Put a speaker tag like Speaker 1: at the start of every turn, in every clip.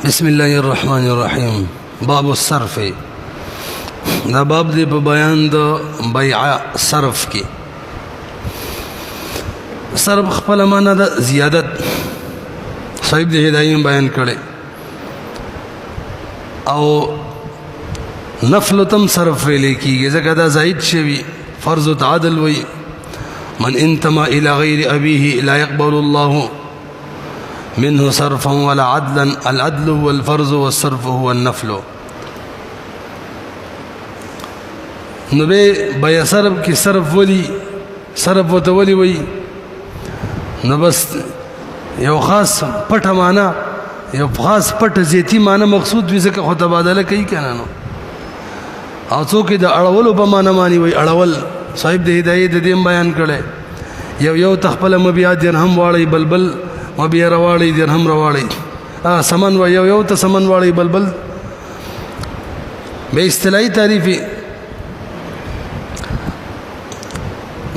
Speaker 1: بسم الله الرحمن الرحيم. باب الصرف. دا باب دی په بیان د بیع صرف کې. صرف خپل معنا د زیادت صاحب د هدايت بیان کړي او نفل تم صرف لیکيږي ځکه دا زائد شوی فرض تعادل وي. من انتمى الى غير ابيه لا يقبل الله منه صرفا ولا عدلا. العدل هو الفرض والصرف هو النفل. نو به بیا صرف کی صرف ولی صرف وتولی وی نو بس یو خاص پټه معنا یو خاص پټه زیتی معنا مقصود وي ځکه خو تبادله کوي کنه نو او څوک د اړولو په معنا مانی وي اړول صاحب د هدایت د دې بیان کړي یو تخپل مبیا درهم واړی بلبل مبیا رواړی درهم رواړی سمن و یو ته سمن واړی بلبل به اصطلاحي تعریفي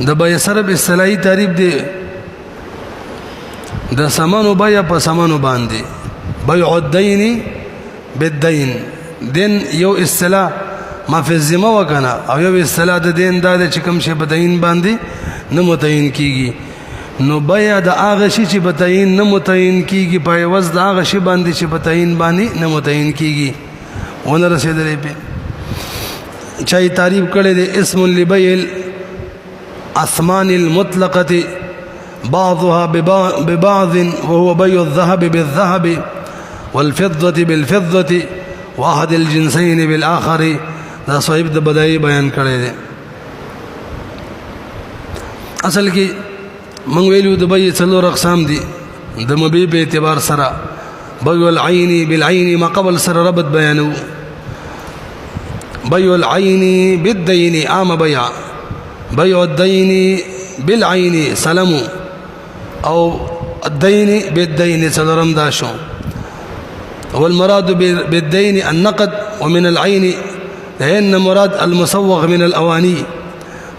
Speaker 1: د بیا صرف اصطلاحي تعریف دی د سمنو بیا په سمنو باندې بيع الدين بالدين دین یو اصطلاح ما فی الذمه وکنه او یو اصطلاح د دین د چې کوم شی په دین باندې نه متعین کیږي نو بیا د هغه شی چې په دین نه متعین کیږي په عوض د هغه شی باندې چې په دین باندې نه متعین کیږي ونه رسیدلې په چای تعریف کړي د اسم لبیع اثمان المطلقه بعضها ببعض وهو بيع الذهب بالذهب والفضة بالفضة واحد الجنسين بالآخر. دا صاحب د بدایي بیان کړی دی. اصل کې موږ ویلو د بیع څلور اقسام دي د مبيع په اعتبار سره بيع العين بالعين ما قبل سره ربط بیانو بيع العين بالدين عام بيع بيع الدين بالعين سلم او الدين بالدين سلرم داشو والمراد بالدين النقد ومن العين لأن مراد المصوغ من الأواني.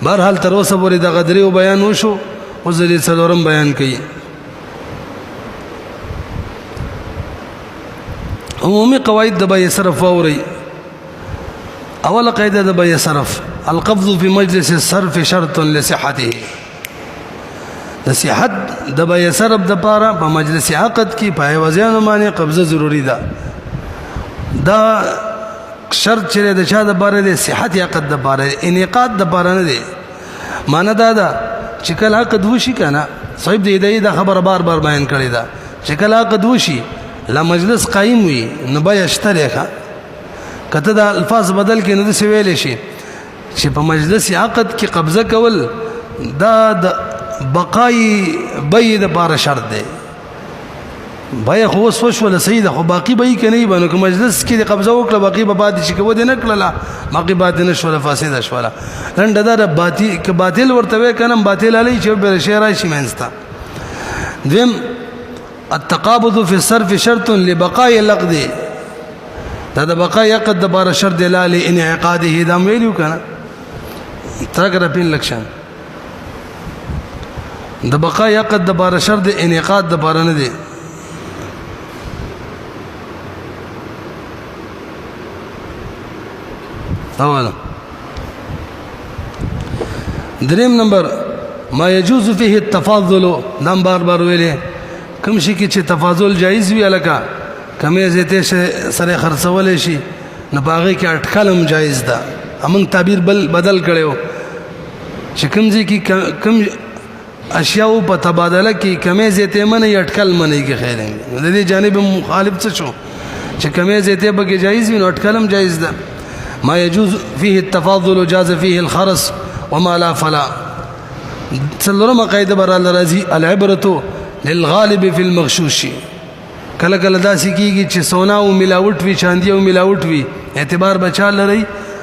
Speaker 1: بهرحال تر اوسه پورې د غدري او بیان وشو او زری سلورم بیان کړي. عمومي قواعد د بیع صرف اوري. اول قاعده د بیع صرف القبض في مجلس الصرف شرط لصحته. د صحت د بیع صرف د پاره په مجلس عقد کې پای وزن باندې قبضه ضروری ده. دا شرط چې د چا د پاره د صحت عقد د پاره انعقاد د پاره نه دی. معنا دا ده چې کله عقد وشي کنه صاحب د هدایت د خبر بار بیان کړی دا چې کله عقد وشي لا مجلس قائم وي نو بیع اشتریخه کته د الفاظ بدل کې نه څه ویل شي چې په مجلس عقد کې قبضه کول دا د بقای بیع د بار شرط دی. بیع خو وسوش ولا سید خو باقی بیع کني بنو که مجلس کې قبضه وکړه باقی به بعد شي کو دې نه کړله باقی بعد نه شو فاسد شولا نن دا باطل ک باطل ورته کنه باطل علی چې به شی راشي منستا. دیم التقابض في الصرف شرط لبقاء العقد. دا د بقای عقد د بار شرط دی لاله انعقاده دا ویلو کنه تاګر پین لکشن د بقای عقد د بار شرط د انعقاد د بار نه دی. اولا دریم نمبر ما يجوز فيه التفاضل. نام بار ویلې کوم شي کې چې تفاضل جایز وي الکا کمې زیته سره خرڅول شي نه باغې کې اٹکلم جایز ده. امون تعبیر بدل کړو چې کوم ځای کې کوم اشیاء په تبادله کې کمې زیته منې اٹکل منې کې خیر دی. د دې جانب مخالف څه شو چې کمې زیته به جایز وي نو اٹکلم جایز ده. ما يجوز فيه التفاضل جاز فيه الخرص وما لا فلا. څلورمه قاعده بر الرازي العبره للغالب في المغشوش. کله کله داسې کیږي چې سونا او ملاوټ وی چاندي او ملاوټ وی اعتبار بچا لري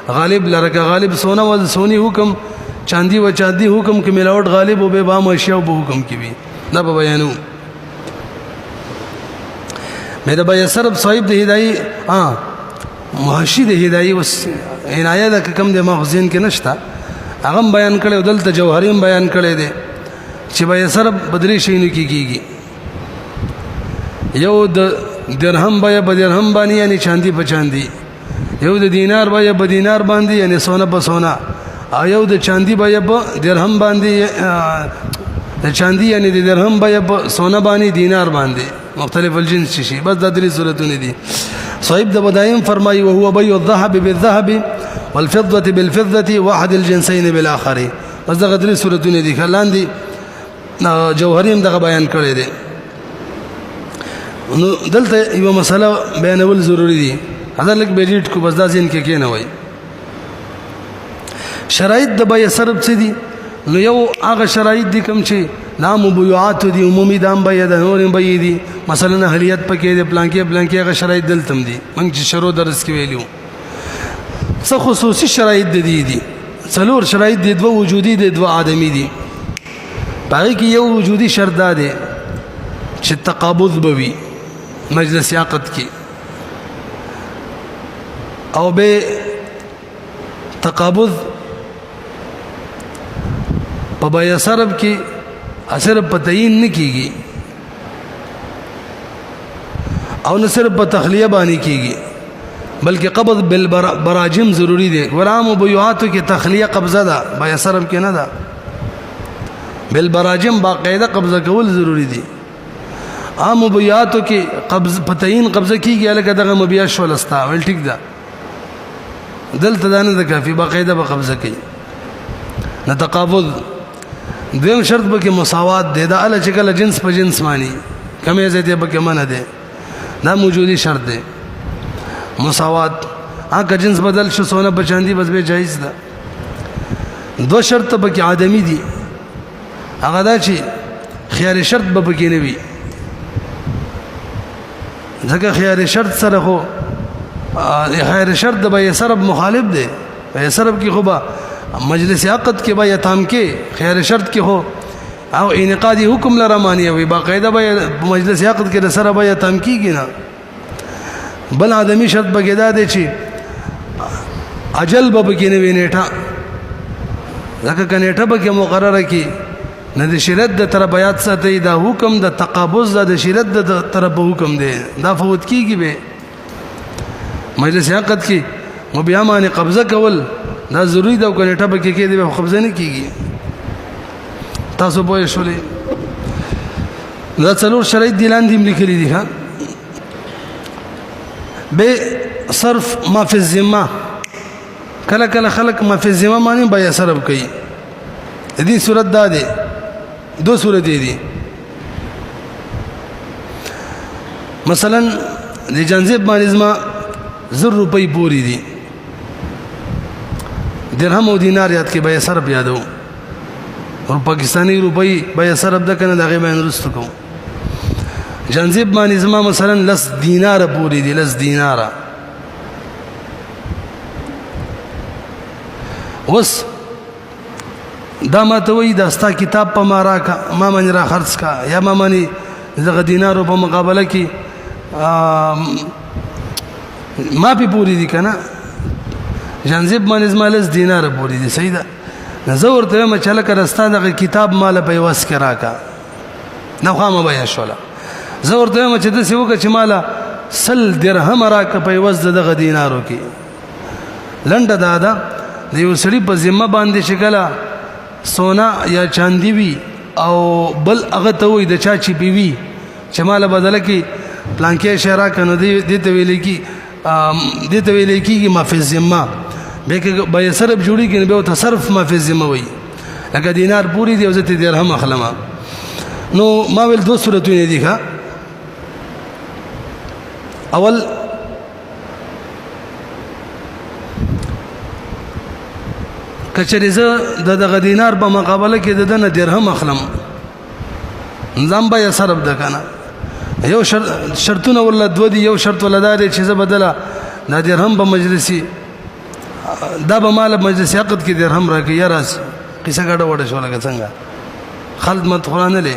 Speaker 1: غالب لرګه غالب سونا او سونی حکم چاندي و چاندي حکم کې ملاوټ غالب او به بام اشیاء په حکم کې وي دا به بیانو. مې دا بیع صرف صاحب د هدايت محشي د هدايت وس عنایت کم د مخزن کې نشتا هغه بیان کړي او دلته جوهریم بیان کړي دي چې بیع صرف بدري شي نه کیږي. یو د درهم به په درهم باندې یعنی چاندي په چاندي یو د دینار به په دینار باندې یعنی سونه په سونه او یو د چاندي به په درهم باندې د چاندي یعنی د درهم به په سونه باندې دینار باندې مختلف الجنس شي بس د درې صورتونه دي صاحب د بدایم فرمایي او هو بيع الذهب بالذهب والفضه بالفضه واحد الجنسين بالاخر بس د درې صورتونه دي خلاندي جوهریم دغه بیان کړی دی نو دلته یو مسله بیانول ضروری دي حضرت لک بیریټ کو بس دا ځین کې نه وای شرایط د بیع صرف څه دي نو یو هغه شرایط دي کوم چې نام بیعات دي عمومي دام بیع د نور بیع دي مثلا اهلیت پکې دي پلانکی هغه شرایط دلتم دي موږ چې شروع درس کې ویلو څه خصوصي شرایط دي څلور شرایط دي دوه وجودي دي دوه آدمي دي باقي کې یو وجودي شرط ده چې تقابض بوي مجلس عقد کې او به تقابض په بیع صرف کې اثر په تعین نه کیږي او نه صرف په تخلیه باندې کیږي بلکې قبض بالبراجم ضروری دی ورام بیعاتو کې تخلیه قبضه ده بیع صرف کې نه ده بالبراجم باقاعده قبضه کول ضروری دي عام بیعاتو کې قبض په تعین قبضه کیږي الګا دغه مبيع شول استا ول ټیک ده دلته دا نه ده کافي باقاعده به قبضه کوي نه تقابض دویم شرط به کې مساوات دی دا ال چې کله جنس په جنس مانی کمې زیاتې به کې منه ده دا موجودی شرط دی مساوات هغه جنس بدل شو سونه بچاندي بس به جایز ده دو شرط به کې آدمی دي هغه دا چې خيار شرط به کې نه وي ځکه خيار شرط سره خو خيار شرط د بیع صرف مخالف دی بیع صرف کې خو به مجلس عقد کې بیع تام کې خيار شرط کې هو او انعقادي حکم لره مانی وي باقاعده بیع مجلس عقد کې سره بیع تام کیږي نه بل آدمی شرط به دا دی چې اجل به کې نه وینېټه ځکه کنيټه به کې مقرره کی نه د شریعت د تر بیات ساتي دا حکم د تقابض د شریعت د تر حکم دی دا فوت کیږي به مجلس عقد کې مبيع باندې قبضه کول دا ضروری ده کنيټه به کې دی قبضه نه کیږي تاسو به شولې دا څلور شرایط دي لاندې لیکلي دي ها به صرف ما فی الذمه کله کله خلق ما فی الذمه معنی بیع صرف کوي دې صورت دا ده دو صورت دي مثلا د جنزب باندې زما 1000 روپۍ پوری دي درهم او دینار یاد کې بیع صرف یادو او پاکستانی روپۍ بیع صرف ده کنه دغه باندې رسټ کوم جنزب باندې زما مثلا 10 دینار پوری دي 10 دینار وس دا ماته وی دا ستا کتاب په مارا کا ما من را خرڅ کا یا ما منی دغه دینارو په مقابله کې ما په پوری دي کنه جنزب باندې زما 10 دینار پوری دي صحیح ده نزور ته ما چاله کرستا دغه کتاب مال په وس کې راکا نو خامه بیا شولا زور ته ما چې د سی وکړه چې مالا 100 درهم راکا په وس دغه دینارو کې لنډه دادا د یو سړي په ذمہ باندې شګلا سونا یا چاندی وی او بل هغه ته وي د چا چی پی وی چې مال بدل کې پلانکې شهرا کنه دې ته ویل کی ما فی ذمہ به کې به صرف جوړی کې به تصرف ما فی ذمہ وي لکه دینار پوری دی او زته درهم اخلمه نو ما ول دو صورتونه دي ښا اول کچری زه دغه دینار په مقابله کې دنه درهم اخلم نظام به صرف د کنه یو شرطونه ولا دو دي یو شرط ولدار چې زه بدله د درهم په مجلسي دا به مال مجلس عقد کې درهم راکې یا راس قصه غاډه وړه شو لکه څنګه خلد مت قران له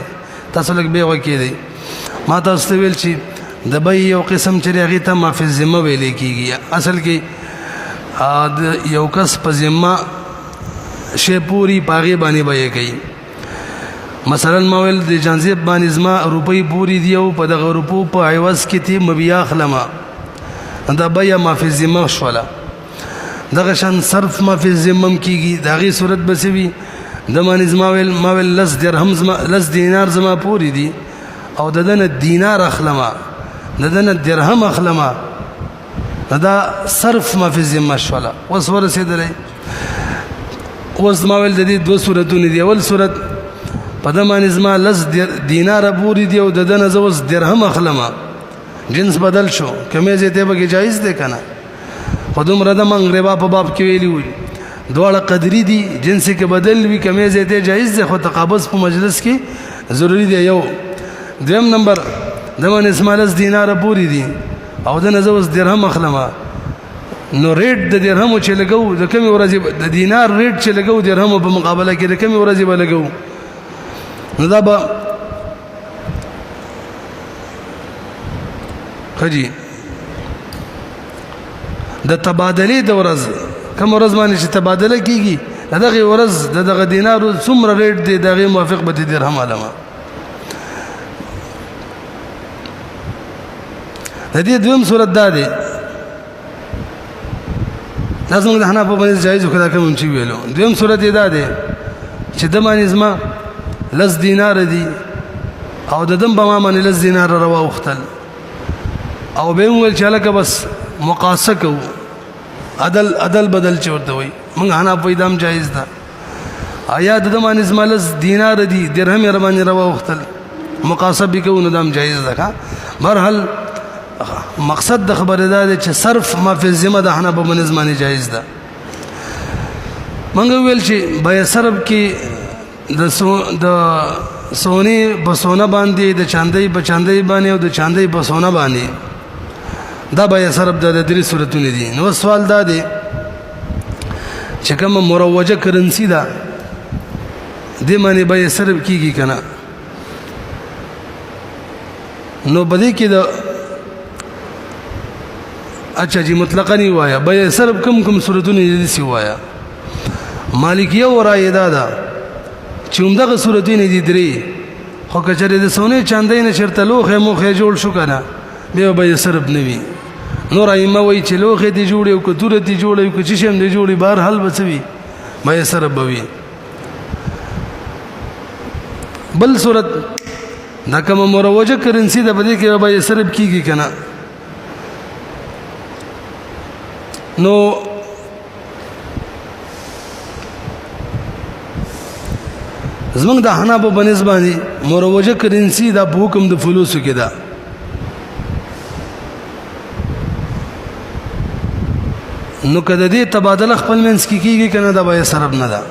Speaker 1: تاسو لک به وکی دی ما تاسو ویل چې د به یو قسم چې هغه ته ما فی ذمه ویل کیږي اصل کې یو کس په ذمه شی پوری پاغي باندې به کوي مثلا ما ویل د جانزیب باندې زما روپۍ پوری دی او په دغه روپو په عوض کې تی مبیا خلما دا بیا ما فی ذمه شولا دغه شان صرف ما فی ذمه کیږي دغه صورت بسوي د باندې زما ویل لس درهم زما لس دینار زما پوری دی او ددن دینار اخلما ددن درهم اخلما دا صرف ما فی ذمه شولا وس ورسېدلې وس ما ویل د دې دوه صورتونه دی اول صورت په د باندې زما لس دینار پوری دی او ددن زوس درهم اخلما جنس بدل شو کمه زیته به جایز دی کنه خودم رده من ربا په باب کې ویلی وي دواړه قدرې دي جنس کې بدل وی کمه زیته جایز دی خو تقابض په مجلس کې ضروری دی یو دویم نمبر دمن اسمالس دینار پوری دي او د نزوس درهم اخلما نو ریټ د درهم چې لګو د کمی ورځې د دینار ریټ چې لګو درهم په مقابله کې د کمی ورځې به لګو نو دا به خجی د تبادله د ورځ کوم ورځ باندې چې تبادله کیږي دغه ورځ دغه دینارو څومره ریټ دی دغه موافق به درهم علامه د دې دویم صورت دا دی لازم د حنا په باندې جایز خدا کوم چې ویلو دویم صورت دا دی چې د باندې زما لس دینار دي او د دم په ما باندې لس دینار روا وختل او به ول چې لکه بس مقاسه کو عدل بدل چورته وي موږ حنا په دام جایز ده آیا د باندې زما لس دینار دي درهم باندې روا وختل مقاسه به کو ندام جایز ده برحال مقصد د خبره ده چې صرف ما فی ذمه د حنا په منځمانه جایز ده منګ ویل چې بای صرف کې د سونی په سونا باندې د چاندۍ په چاندۍ باندې او د چاندۍ په سونا باندې دا بای صرف د درې صورتونه دي نو سوال دا دی چې کوم مروجه کرنسی ده د معنی بای صرف کیږي کنه نو بده کې د اچھا جی مطلقاً ہی ہوا ہے بھائی صرف کم صورتوں نے سی ہوا ہے مالکیہ و رائے دادا چومدہ کا صورتیں نہیں دی دری خو کچرے د سونے چاندے نے شرط لوخه موخه جوړ شو کنه به بھائی صرف نوی نور ایمه وای چې لوخه دی جوړ او کتوره دی جوړ او چې شم دی جوړي بهر حل بچوي بھائی صرف بوي بل صورت دا کوم مروجه کرنسی د بده کې بھائی صرف کیږي کنه نو زمنګ د حنا په بنسبانه مروجه کرنسی دا په حکم د فلوس کې ده نو کده دې تبادله خپل منځ کې کیږي کنه دا به صرف نه ده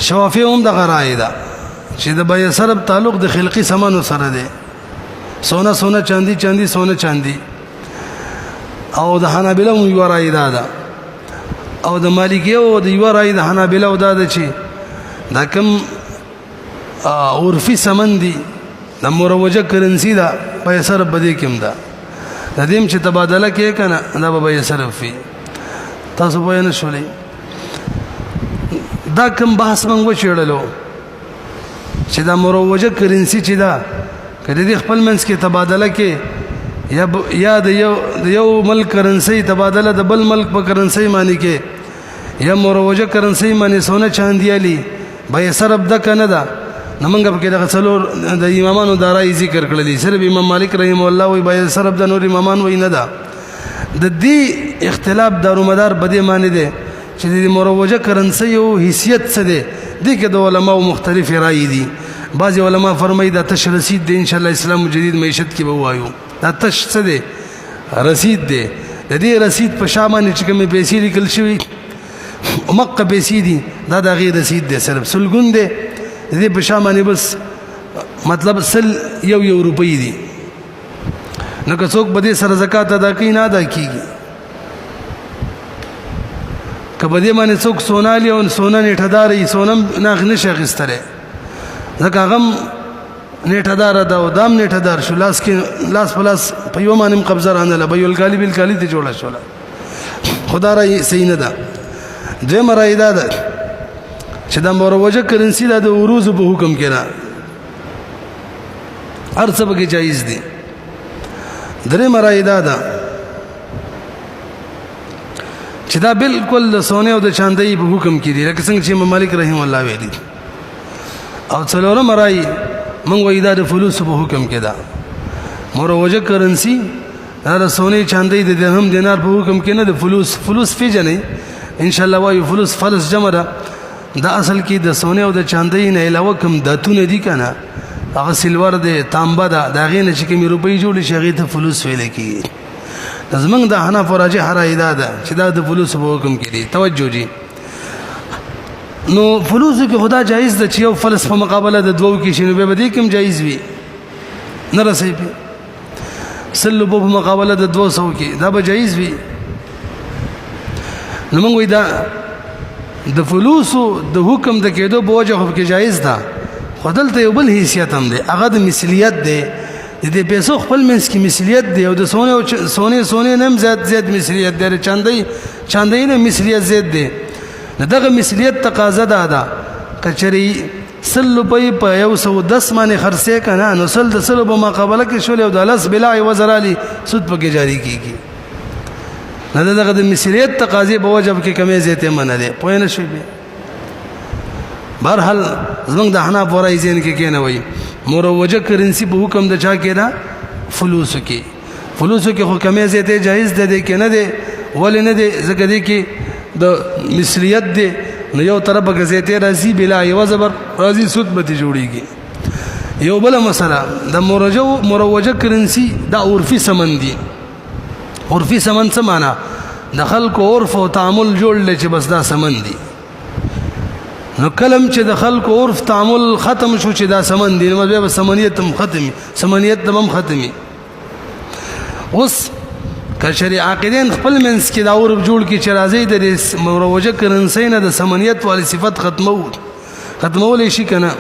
Speaker 1: شوافی هم د غرای ده چې د به صرف تعلق د خلقی سامان سره ده سونا سونا چاندي چاندي سونا چاندي او د حنابلہ مو یو رائے ده او د مالکیه او د یو رائے د حنابلہ او ده چې دا کوم عرفي سمندي د مروجه کرنسی دا په صرف بده کوم ده د دې چې تبادله کې کنه دا به صرف وي تاسو به نه شولې دا کوم بحث موږ وچړلو چې دا مروجه کرنسی چې دا کله دې خپل منځ کې تبادله کې یا د یو ملک کرنسی تبادله د بل ملک په کرنسی معنی کې یا مروجه کرنسی معنی سونه چاندیالي به صرف د کنه دا نمنګ په کې د څلور د امامانو د راي ذکر کړلی صرف امام مالک رحم الله وي به صرف د نور امامان وي نه دا د دې اختلاف دارومدار بده معنی دی چې د مروجه کرنسی او حیثیت څه دی د کې د علماء مختلف رائے دي بعض علما فرمایي دا تش رسید دی ان شاء الله اسلام جدید معیشت کې به وایو دا تش څه دی رسید دی د دې رسید په شامل چې کومه پیسې لیکل شوی مقه پیسې دي دا د غیر رسید دی صرف سلګون دی د دې په شامل بس مطلب سل یو روپۍ دي نو که څوک بده سره زکات ادا کوي نه ادا کیږي کبه دې باندې څوک سونالي او سونا نیټهداري سونم نه نشه غستره ځکه غم نیټهدار دا او دام نیټهدار شو لاس کې لاس پلاس په یو باندې قبضه رانه لا بيول غالي بل غالي ته جوړه شولا خدا را صحیح نه ده دې مرایدا ده چې دا مروجه کرنسی دا د عروض په حکم کې را هر څه به جایز دي. درې مرایدا ده چې دا بالکل د سونه او د چاندۍ په حکم کې دي، لکه څنګه چې امام مالک رحم الله ویلي. او څلورم مرای موږ وایي دا د فلوس په حکم کې ده. مروجه کرنسی دا د سونه چاندۍ د درهم دینار په حکم کې نه، د فلوس پیژنې ان شاء الله وایو. فلوس فلس جمع ده، دا اصل کې د سونه او د چاندۍ نه علاوه کوم داتونه دي کنه، هغه سلور ده، تانبه ده، دا غي نه چې کوم روپۍ جوړ شي هغه ته فلوس ویل کیږي. زمنګ د حنف راجح رائے ده چې دا د فلوس په حکم کې دي. توجه جی، نو فلوس کې خدا جایز ده چې یو فلس په مقابله د دوو کې شنو به دې کوم جایز وي نه رسې په سلو په مقابله د 200 کې دا به جایز وي. نو موږ وی دا د فلوس د حکم د کېدو په وجه خو کې جایز ده، خدلته یو بل حیثیت هم ده، هغه د مثلیت ده. د پیسو خپل منځ کې مثلیت دی او د سونه نم زیات مثلیت دی، چاندۍ نه مثلیت زیات دی. دغه مثلیت تقاضا ده کچري 100 روپۍ په 110 باندې خرڅه کنه، نو 100 د 100 په مقابله کې شول او د لس بلا وزر علي سود پکې جاری کیږي. نه دغه د مثلیت تقاضا په وجب کې کمی زیاته منه ده. پوه نه شوي. بهرحال زمونږ د حناف ورای زین کې نه وایي مروجه کرنسی په حکم د چا کې دا فلوس کې خو کمی زیاته جایز ده کې نه ده. ولې نه ده؟ ځکه دې کې د مثلیت ده، نو یو طرف کې زیاته راځي بلا یو زبر راځي سود به جوړیږي. یو بل مسله د مروجه کرنسی دا عرفي سمن دي. عرفي سمن څه معنا؟ د خلکو عرف او تعامل جوړل چې بس دا سمن دي. نو کلم چې د خلکو عرف تعامل ختم شو چې دا سمن دي، نو به سمنیت هم ختمي. اوس کشری عاقدین خپل منس کې دا عرف جوړ کی چې راځي د مروجه کرنسی نه د سمنیت والی صفت ختمول شي کنه.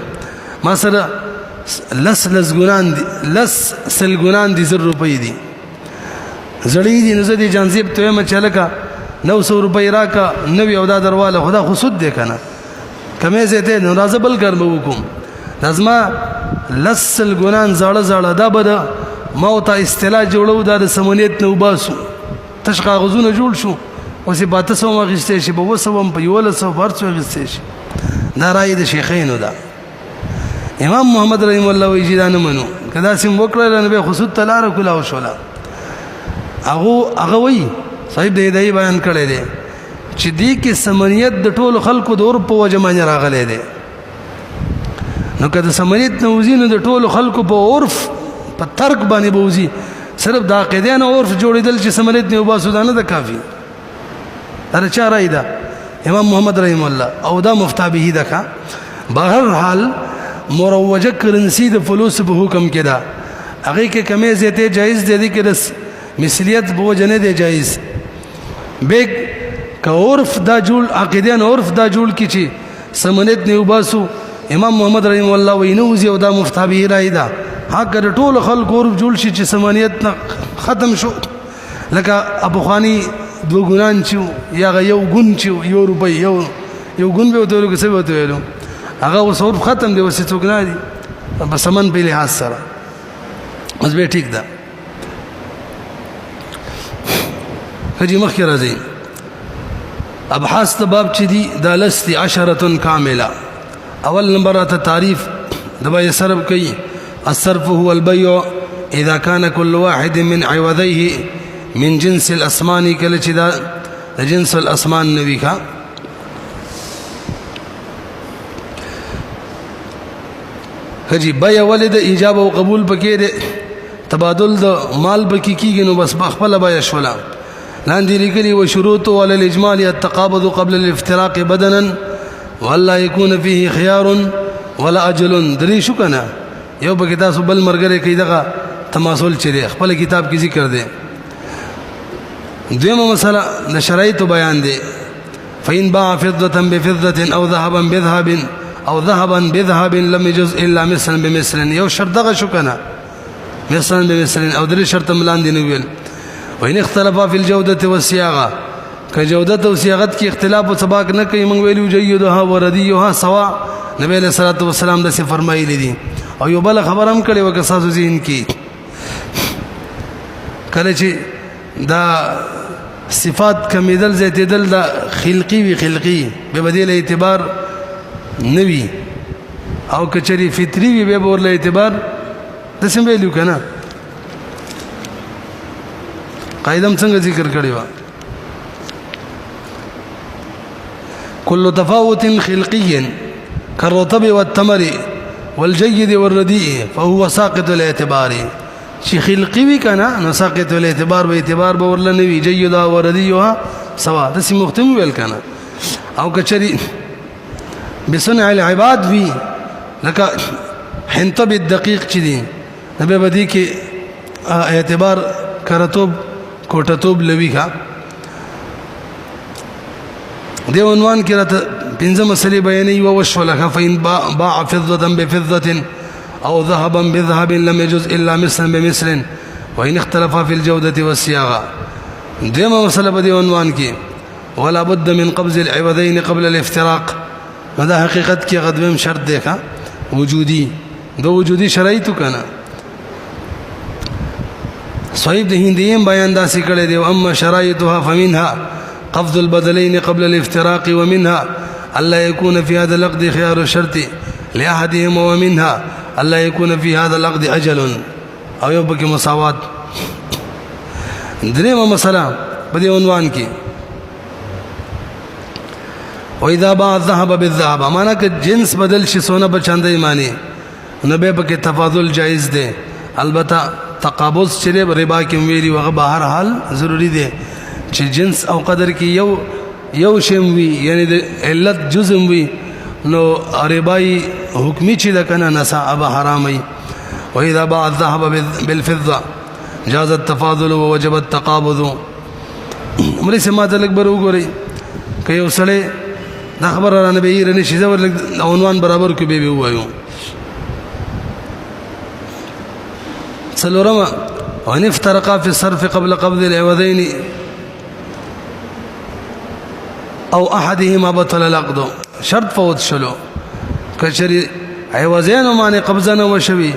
Speaker 1: ما سره لس سل ګنان دي 100 روپۍ دي زړې دي، نو زه دې جانزیب ته ما چلکا 900 روپۍ راکا نو یو دا درواله خدا خو سود دی کنه، کمې زیته نو راځه بل کار به وکم. لازمه لسل ګنان زړه دا به موت اصطلاح جوړو دا د سمونیت نو باسو تش کاغذونه جوړ شو اوس په 300 مغشته شي په 200 په 100 فرڅ غشته شي. دا راي د شیخینو دا. امام محمد رحم الله وی جدان منو کدا سیم وکړل نه به خصوص تلار کلا وشولا. هغه وی صاحب د دې بیان کړی دی چې دې کې سمنیت د ټولو خلکو د اورپ په وجه باندې راغلی دی. نو کله سمنیت نو وزینو د ټولو خلکو په عرف په ترک باندې بوزي، صرف د عقیدانو عرف جوړیدل چې سمنیت نه وباسو دا نه ده کافي. دا چا رائے ده؟ امام محمد رحم الله او دا مفتا به ده کا. بهر حال مروجه کرنسی د فلوس په حکم کې ده، هغه کې کمی زیاته جایز دي کې د مثلیت په وجه نه دی جایز. بیگ که عرف دا جوړ عقیدان عرف دا جوړ کی چې سمنیت نه وباسو، امام محمد رحم الله وینو زی او دا مفتا به رائے ده. حق د ټول خلق عرف جوړ شي چې سمنیت نه ختم شو، لکه ابو خانی 2 ګنان چې یا یو ګون چې یو روپۍ یو ګون به وته لکه څه وته ویلو هغه اوس عرف ختم دی، اوس څوک نه دي په سمن په لحاظ سره اوس به ټیک ده. هجی مخکې راځي ابحاث د باب چې دي دا لستی 10 کامله. اول نمبر ته تعریف د بای صرف کوي. الصرف هو البيع اذا كان كل واحد من عوضيه من جنس الاسمان کله چې دا جنس الاسمان نوي کا. هجی بيع ولد ایجاب او قبول پکې ده، تبادل د مال پکې کیږي، نو بس خپل بيع شولا. لاندې لیکلي و شروط على الاجمال التقابض قبل الافتراق بدنا ولا يكون فيه خيار ولا اجل. درې شو کنه یو په تاسو بل مرګره کې دغه تماسل چي خپل کتاب کې ذکر دی. دویمه مسله د شرایط بیان دی. فإن باع فضة بفضة أو ذهبا بذهب أو ذهبا بذهب لم يجوز إلا مثلا بمثل. یو شرط دغه شو کنه مثلا بمثل او درې شرط ملاندې نو ویل. وإن اختلفا في الجودة والصياغة که جودت او صيغت کې اختلاف او سباق نه کوي موږ ویلو جيدها ورديها سوا نبی علیہ الصلوۃ والسلام د څه فرمایلی دي او یو بل خبر هم کړي وکړه تاسو ذهن کې کله چې دا صفات کمیدل زیاتیدل دا خلقی وی خلقی به بدیل اعتبار نوی او کچری فطری وی به ورله اعتبار د سم ویلو کنه قاعدم څنګه ذکر کړی و كل تفاوت خلقي كالرطب والتمر والجيد والرديء فهو ساقط الاعتبار شي خلقي وی کنه نو ساقط الاعتبار به اعتبار به ورله نوی جيد او رديها سوا د سم مختم ویل کنه او کچری بصنع العباد وی لکه حنطب الدقیق چي دي نبه بدی کې اعتبار کرتوب کوټتوب لوي ښا دی عنوان کې راته پنځه مسلې بیانې او وشولها فإن باع فضة بفضة أو ذهبا بذهب لم يجوز إلا مثلا بمثل وإن اختلفا في الجودة والصياغة دیمه مسله په دې عنوان کې ولا بد من قبض العوضين قبل الافتراق دا حقیقت کې غدویم شرط دی ښا وجودي دو وجودي شرایط کنه صحیح د هندیم بیان داسې کړی دی او اما شرایطها فمنها قبض البدلين قبل الافتراق ومنها الا يكون في هذا العقد خيار الشرط لاحدهما ومنها الا يكون في هذا العقد اجل او يبقى مساوات درېمه مسله په دې عنوان کې واذا باع الذهب بالذهب معنا ک جنس بدل شي سونه بچاندې معنی نو به پکې تفاضل جائز دی البته تقابض چې ربا کې ویلي وغه بهر حال ضروری دی چې جنس او قدر کې یو شیم وي یعنی د علت جزم وي نو ربای حکمی چې د کنه نصاب حرامي واذا باع الذهب بالفضه جاز التفاضل ووجب التقابض مړي سماته لګبر وګوري که یو سړی دا خبر را نه به رنه شي زور عنوان برابر کې به وایو سلورما وان افترقا في الصرف قبل قبض العوضين او احدهما بطل العقد شرط فوت شلو کچری عوضین معنی قبضه نه وشوي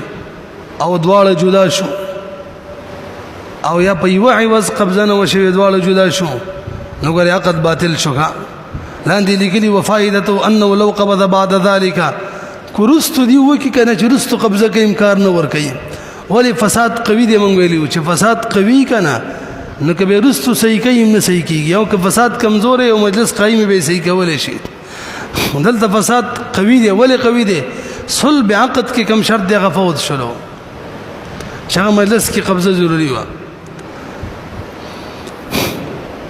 Speaker 1: او دواړه جدا شو او یا په یو عوض قبضه نه وشوي دواړه جدا شو نو ګر عقد باطل شو لاندې لیکلي وفائدته انه لو قبض بعد ذلك کرست دی وکي کنه چې رست قبضه کې امکان نه ور کوي ولی فساد قوی دی مونږ ویلو چې فساد قوی کنه نو کبه رستو صحیح کوي نه صحیح کیږي او که فساد کمزور او مجلس قائم به صحیح کول شي دلته فساد قوی دی ولی قوی دی صلب عقد کې کم شرط دی غفوت شلو شغه مجلس کې قبضه ضروری و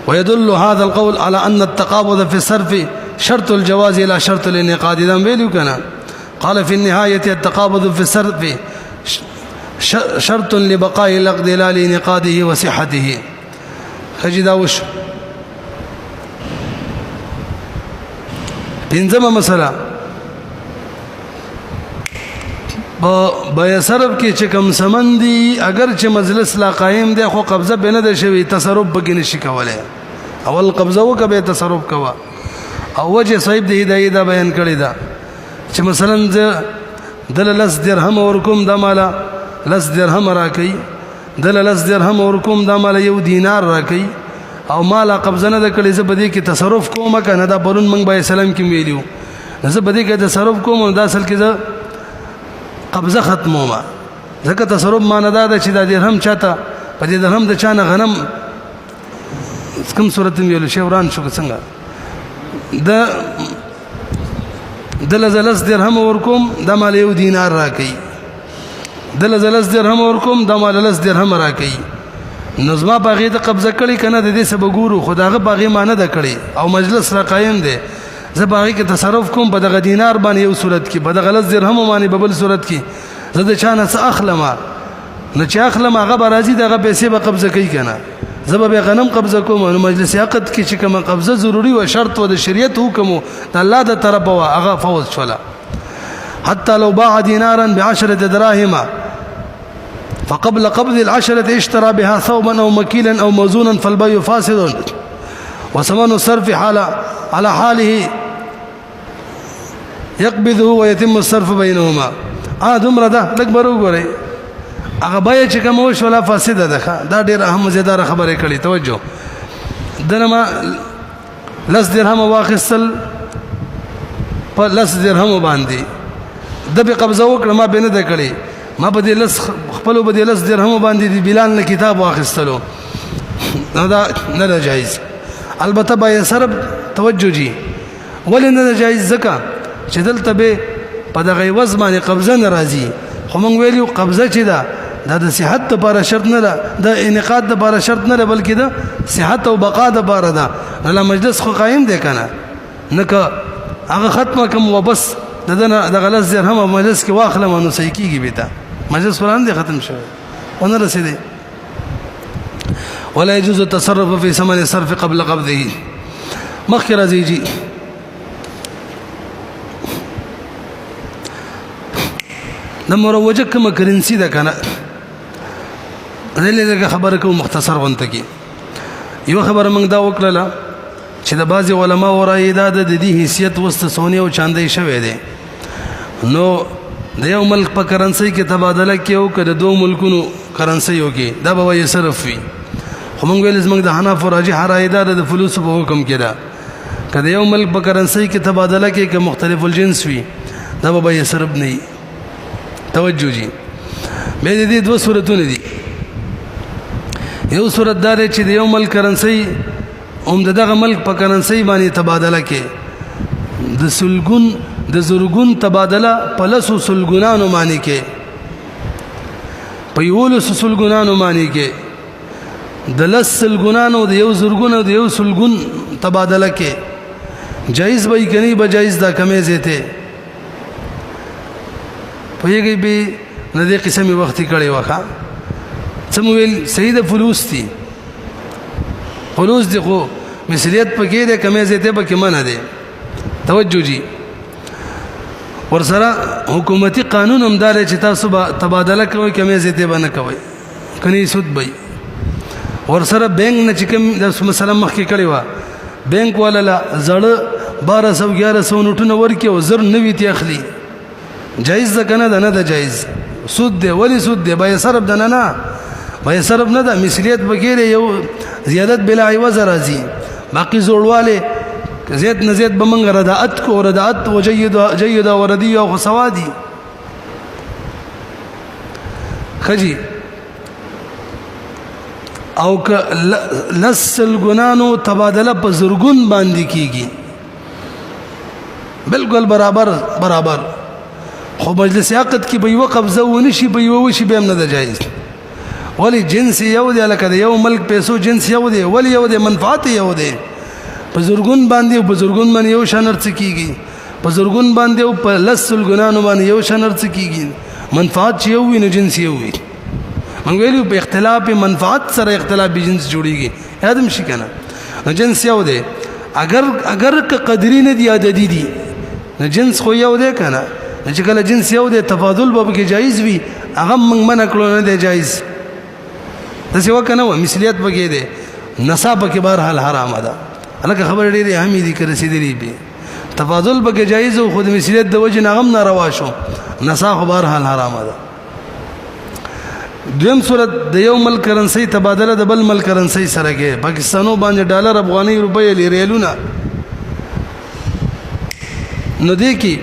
Speaker 1: ويدل هذا القول على ان التقابض في الصرف شرط الجواز لا شرط الانعقاد اذا ویلو کنه قال في النهايه التقابض في الصرف شرط لبقاء العقد لا لانعقاده وصحته خجدا وش پنځمه مسله بیا صرف کې چې کوم سمندي اگر چې مجلس لا قائم دی خو قبضه بنه د شوی تصرف بګی نشي کولای اول قبضه وکبه تصرف کوا او وجه صاحب د هدايه دا بیان کړی دا چې مثلا دل لس درهم ورکوم د مالا لس درهم راکې دل لس درهم ورکوم د مالا یو دینار راکې او مالا قبضه نه د کړي زبدي کې تصرف کوم کنه دا پرون منګ بای سلام کې ویلو زبدي کې تصرف کوم دا اصل کې قبضه ختموما ځکه تصرف معنی دا چې د درهم چاته په دې درهم د چانه غنم کوم صورت ویلو شی وران شو څنګه د لزلس درهم ورکوم د مال یو دینار راکې د لزلس درهم ورکوم د مال لس درهم راکې نظم باغې ته قبضه کړي کنه د دې سبب ګورو خداغه باغې معنی ده کړي او مجلس را قائم دی زه باغې کې تصرف کوم په دغه دینار باندې یو صورت کې په دغه لس درهم باندې په بل صورت کې زه د چانه څه اخلم نه چې اخلم هغه به راځي دغه پیسې به قبضه کوي کنه زه به غنم قبضه کوم نو مجلس عقد کې چې کوم قبضه ضروری او شرط و د شریعت حکم د الله د طرف وا هغه فوز شولا حتى لو باع دينارا ب10 دراهم فقبل قبض 10 اشترى بها ثوبا او مكيلا او موزونا فالبيع فاسد وثمن الصرف على حاله يقبضه ويتم الصرف بينهما دومره ده لږ بر وګورئ هغه بیا چې کوم وش ولا فاسده ده دا ډېر اهم زیاده خبره کړي توجه دنه ما لس درهم واخصل په لس درهم باندې د به قبضه وکړه ما به نه ده کړي ما په دې لس خپل په دې لس درهم باندې دی بلال نه کتاب واخستلو دا نه جایز البته بیا سره توجه جی ولې نه جایز ځکه چې دلته به په دغه وز باندې قبضه ناراضي خو مونږ ویلو قبضه چې ده د صحت لپاره شرط نه ده د انعقاد لپاره شرط نه ده بلکې د صحت او بقا لپاره ده نو مجلس خو قائم دی کنه نه که هغه ختمه کوم وبس د غلط درهم مجلس کې واخلم نو صحیح کیږي به مجلس قرآن دی ختم شوی ونه رسیدي ولا يجوز التصرف في ثمن الصرف قبل قبضه مخکې راځي جی د مروجه کوم کرنسی ده کنه دلته خبره کوم مختصر غونته کی یو خبره موږ دا وکړه چې د بعض علما ورای دا د دې حیثیت وسته سونی او چاندې شوی دی نو د یو ملک په کرنسی کې تبادله کیو کړه دوه ملکونو کرنسیو کې دا به یې صرف وي خو موږ ویل زموږ د حناف راجح رای دا د فلوس په حکم کې دا کله یو ملک په کرنسی کې تبادله کې که مختلف الجنس وي دا به یې صرف نه توجه جی به دې دوه صورتونه دي یو صورت دا چې د یو ملک کرنسی دغه ملک په کرنسی باندې تبادله کې د سلګون د زرګون تبادله په لسو سلګونانو باندې کې په یو لسو سلګونانو باندې کې د لس سلګونانو د یو زرګونو د یو سلګون تبادله کې جایز به کني به جایز دا کمې زیته په یوه به نه دې قسمه وخت کړي وخا سمویل سید فلوس دي فلوس دي خو مسلیت پکې ده کمې زیته به کې منه ده توجه جی ورسره حکومتي قانون هم دار چې تاسو به تبادله کوئ کمې زیته به نه کوئ کني سود به ورسره بینک نه چې کوم د مثلا مخکې کړي وا بینک والا زړه 1200 1100 نوټونه ورکي او زر نوي تی اخلي جایز ده کنه ده نه ده جایز سود دی ولی سود دی به صرف ده نه به صرف نه ده مثلیت بغیر یو زیادت بلا عوض راځي باقی زوړواله زید نزید بمنګ رداءت کو رداءت وجید وردی او سوادي خجی او ک لسل ګنانو تبادله په زرګون باندې کیږي بالکل برابر خو مجلس عقد کې به یو قبضه ونشي به یو وشي به هم نه جایز ولی جنس یو دی لکه یو ملک پیسو جنس یو دی ولی یو دی منفعت یو دی بزرګون باندې بزرګون باندې یو شنر څه کیږي بزرګون باندې او په لسل ګنانو باندې یو شنر څه کیږي منفعت یو وي نو جنس یو وي موږ ویلو په اختلاف منفعت سره اختلاف به جنس جوړیږي یادم شي کنه نو جنس یو دی اگر که قدرې نه دی عددي دي نو جنس خو یو دی کنه چې کله جنس یو دی تفاضل به کې جایز وي هغه موږ منع کړو نه دی جایز داسې وکنه و مثلیت بګې دی نصاب کې بهر حال حرام ده الکه خبر ډېری اهمي دي کړې سیدری به تفاضل بګې جایز او خود مثلیت د وجه نغم ناروا شو نصاب بهر حال حرام ده دویم صورت د یو ملک کرنسی تبادله د بل ملک کرنسی سره کې پاکستانو باندې ډالر افغاني روپۍ ریالونه نو دی کې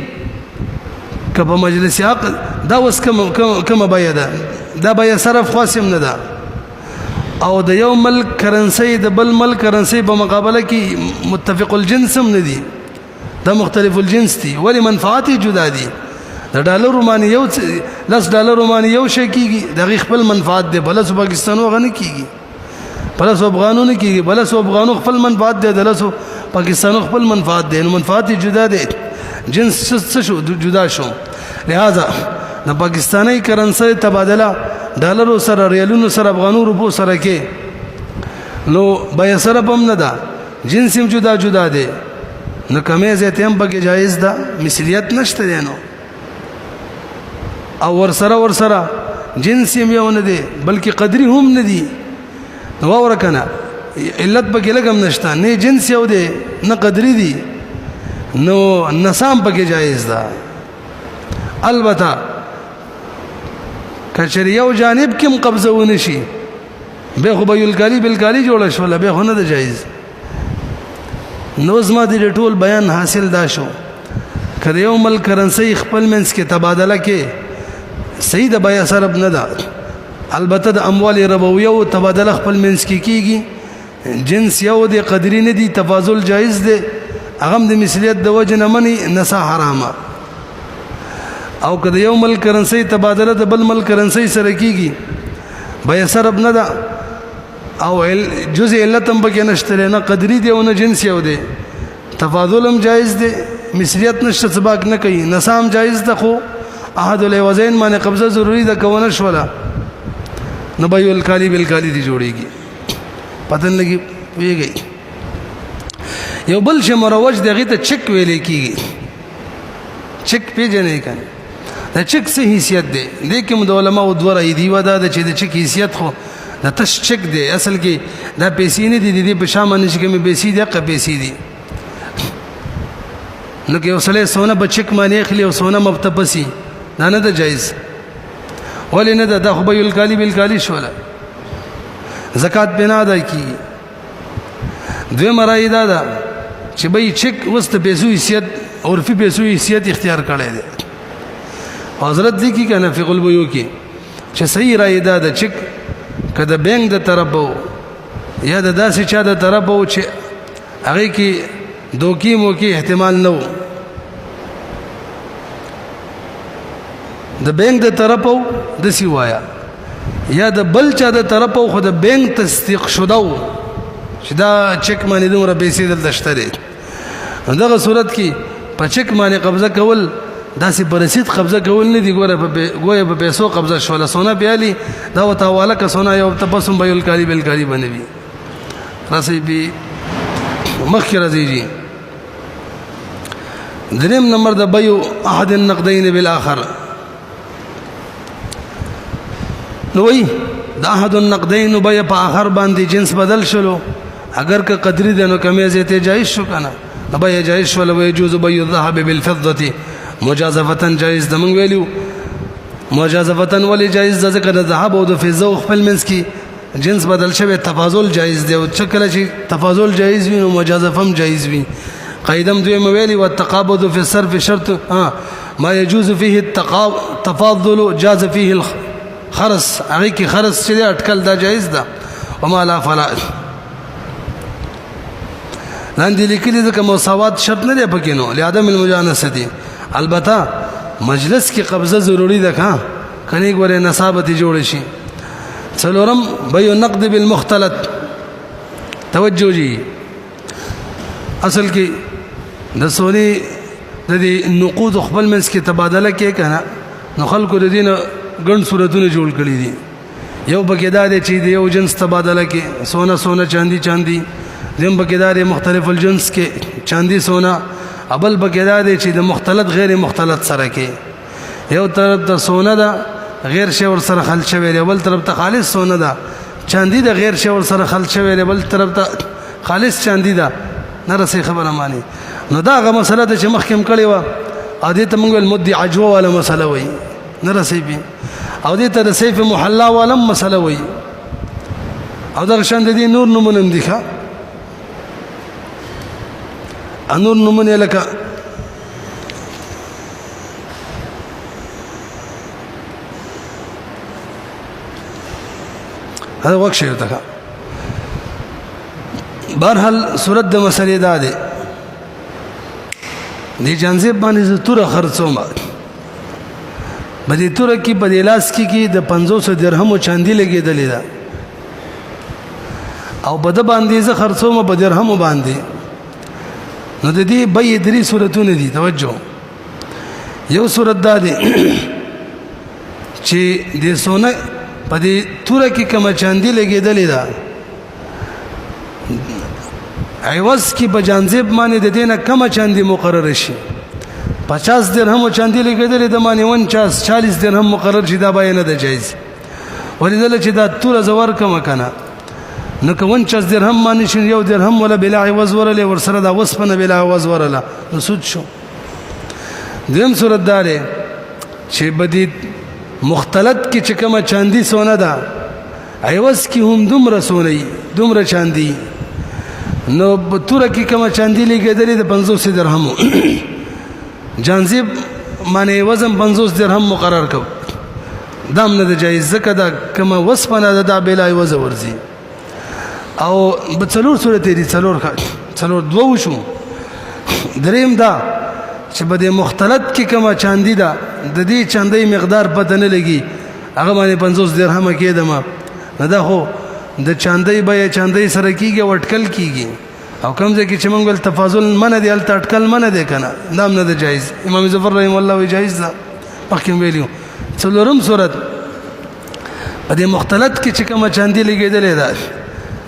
Speaker 1: کبه مجلس عقد دا وس کوم بیا ده دا بیا صرف خاصم نه ده او د یو ملک کرنسی د بل ملک کرنسی په مقابله کې متفق الجنس هم نه دي دا مختلف الجنس دي ولی منفعت جدا دي د ډالر رومانی یو لس ډالر رومانی یو شي کیږي د خپل منفعت دی بل سو پاکستانو غنه کیږي بل سو افغانو نه کیږي بل سو افغانو خپل منفعت دی د لسو پاکستانو خپل منفعت دی نو منفعت جدا دي جنس څه شو جدا شو لہذا د پاکستانی کرنسی تبادله ډالر سره ریالونو سره افغانو روپو سره کې نو بیا سره هم نه ده جنس هم جدا دي نو کمې زیته هم پکې جایز ده مثلیت نشته دی نو او ورسره جنس هم یو نه دی بلکې قدرې هم نه دي نو ورکنه علت پکې لګم نشته نه جنس یو دی نه قدرې دی نو نسام پکې جایز ده البته کچر یو جانب کم قبضه ونشي به خو بیل کالی بالکالی جوړ شول به خو نه ده جایز نو زما دې ټول بیان حاصل دا شو کله یو مل کرنسی خپل منس کې تبادله کې صحیح د بیا سرب نه ده البته د اموال ربویه او تبادله خپل منس کې کیږي جنس یو دی قدرې نه دی تفاضل جایز دی هغه د مثلیت د وجه نه منی نسا حرامه او کله یو مل کرنسی تبادله د بل مل کرنسی سره کیږي بیا سرب نه ده او جزء علت هم پکې نشته نه قدرې دی او نه جنس یو دی تفاضل هم جایز دی مثلیت نشته سباق نه کوي نسام جایز ده خو احد الوزین باندې قبضه ضروری ده کونه شولا نو به یو الکالی بالکالی دی جوړیږي پتن لګي ویږي یو بل شی مروج دغه ته چک ویلې کیږي چک پیژنې کنه دا چک څه حیثیت دی لیکن د علماء دوه راي دی ودا د چې د چک حیثیت خو د تش چک دی اصل کې دا پیسې نه دي د په شامه نشي کې مې پیسې دي که پیسې دي نو کې وسله سونه بچک معنی اخلي او سونه مبتپسي دا نه ده جایز ولې نه ده خو به الکالی بالکالی شوله زکات بنا ادا کی دوی مرای دا ده چې به چک وسته پیسو حیثیت عرفي پیسو حیثیت اختیار کړی دی حضرت دی کی کنه فقه البیوع کې چې صحیح رائے دا ده چک کده بینک د طرفو یا د داسې چا د طرفو چې هغه کې دوکې مو کې احتمال نو د بینک د طرفو د سی وایا یا د بل چا د طرفو خو د بینک تصدیق شوه چې دا چک باندې دومره پیسې دلته شته دغه صورت کې په چک باندې قبضه کول داسې برسید قبضه کول نه دی ګوره په پیسو قبضه شوله سونه پیالي دا وته حواله که سونه یو تبسم به الکالی بالکالی بنوي راسي به مخکې راځي دریم نمبر د بيو احد النقدين بالاخر نو وی د احد النقدين بيع په اخر باندې جنس بدل شلو اگر که قدرې ده نو کمې زیته جایز شو کنه بيع جایز شو له يجوز بيع الذهب بالفضه مجازفه جایز د من ویلو مجازفه ولی جایز ده ځکه د ذهب او د فضه خپل منس کې جنس بدل شوی تفاضل جایز دی او چکه چې تفاضل جایز وي نو مجازفه هم جایز وي قیدم دوی مویلی والتقابض في الصرف شرط ما يجوز فيه التفاضل جاز فيه الخرص هغه کې خرص چې اٹکل دا جایز ده وما لا فلا لاندې لیکلي ځکه مساوات شرط نه دی پکې نو لعدم المجانسه البته مجلس کې قبضه ضروری ده ها کني ګوره نصابت جوړ شي څلورم بيع النقد بالمختلط توجه جی اصل کې د سونی د دې نقود خپل منس کې تبادله کې کنه نو خلکو د دین ګڼ صورتونه جوړ کړي دي یو بګیدار چې د یو جنس تبادله کې سونا چاندي دیم بګیدار مختلف الجنس کې چاندي سونا ابل بګیدار چې د مختلط غیر مختلط سره کې یو طرف ته سونا ده غیر شی ور سره خلط شوی دی بل طرف ته خالص سونا ده چاندي د غیر شی ور سره خلط شوی دی بل طرف ته خالص چاندي ده نه رسې خبره مانی نو دا غو مسله چې مخکم کړي و ا دې ته موږ المدعي عجوه ولا مسله وای نه رسې بي او دې ته سیف محلا ولا مسله وای او دا شان دې نور نمونه مديخه انور نمونه لکه هذا وقت شيء تکا بهرحال صورت د مسلې دا ده د جنزب باندې تور خرڅوم بده تور کې په لاس کې د 500 درهم چاندي لګېدلې ده او بده باندې ز خرڅوم په درهم باندې نو د دې به درې صورتونه دي توجه یو صورت دا ده چې د سونه په دې تور کې کوم چاندي لګېدلې ده عوض کی بجانزب باندې د دینه کم چاندي مقرر شي 50 درهم چاندي لګیدل د باندې 40 درهم مقرر شي دا به نه ده جایز ولذل چې دا تور زور کم کنه نو که 49 درهم باندې شي یو درهم ولا بلا عوض ورلې ورسره دا وسپنه بلا عوض ورله نو سود شو. دویم صورت دا دی چې بدی مختلط کې چې کومه چاندي سونه ده عوض کې هم دومره سونه دومره چاندي نو توره کې کومه چاندي لګېدلې د 50 درهم جانزیب باندې وزن 50 درهم مقرر کو دام نه جایز ځکه دا کومه وسپنه ده دا بلا عوض ورزي او بڅلور صورت دي څلور دوه شو. دریم دا چې بده مختلط کې کومه چاندي ده د دې چاندي مقدار پته نه لګي هغه باندې 50 درهم کېدم نه دا خو د چاندي به چاندي سره کیږي وټکل کیږي او کوم ځکه چې موږ ول تفاضل منه دی ال تټکل منه دی کنه نام نه جایز. امام ظفر رحم الله وی جایز ده مخکې ویلو. څلورم صورت بده مختلط کې چې کومه چاندي لګېدلې ده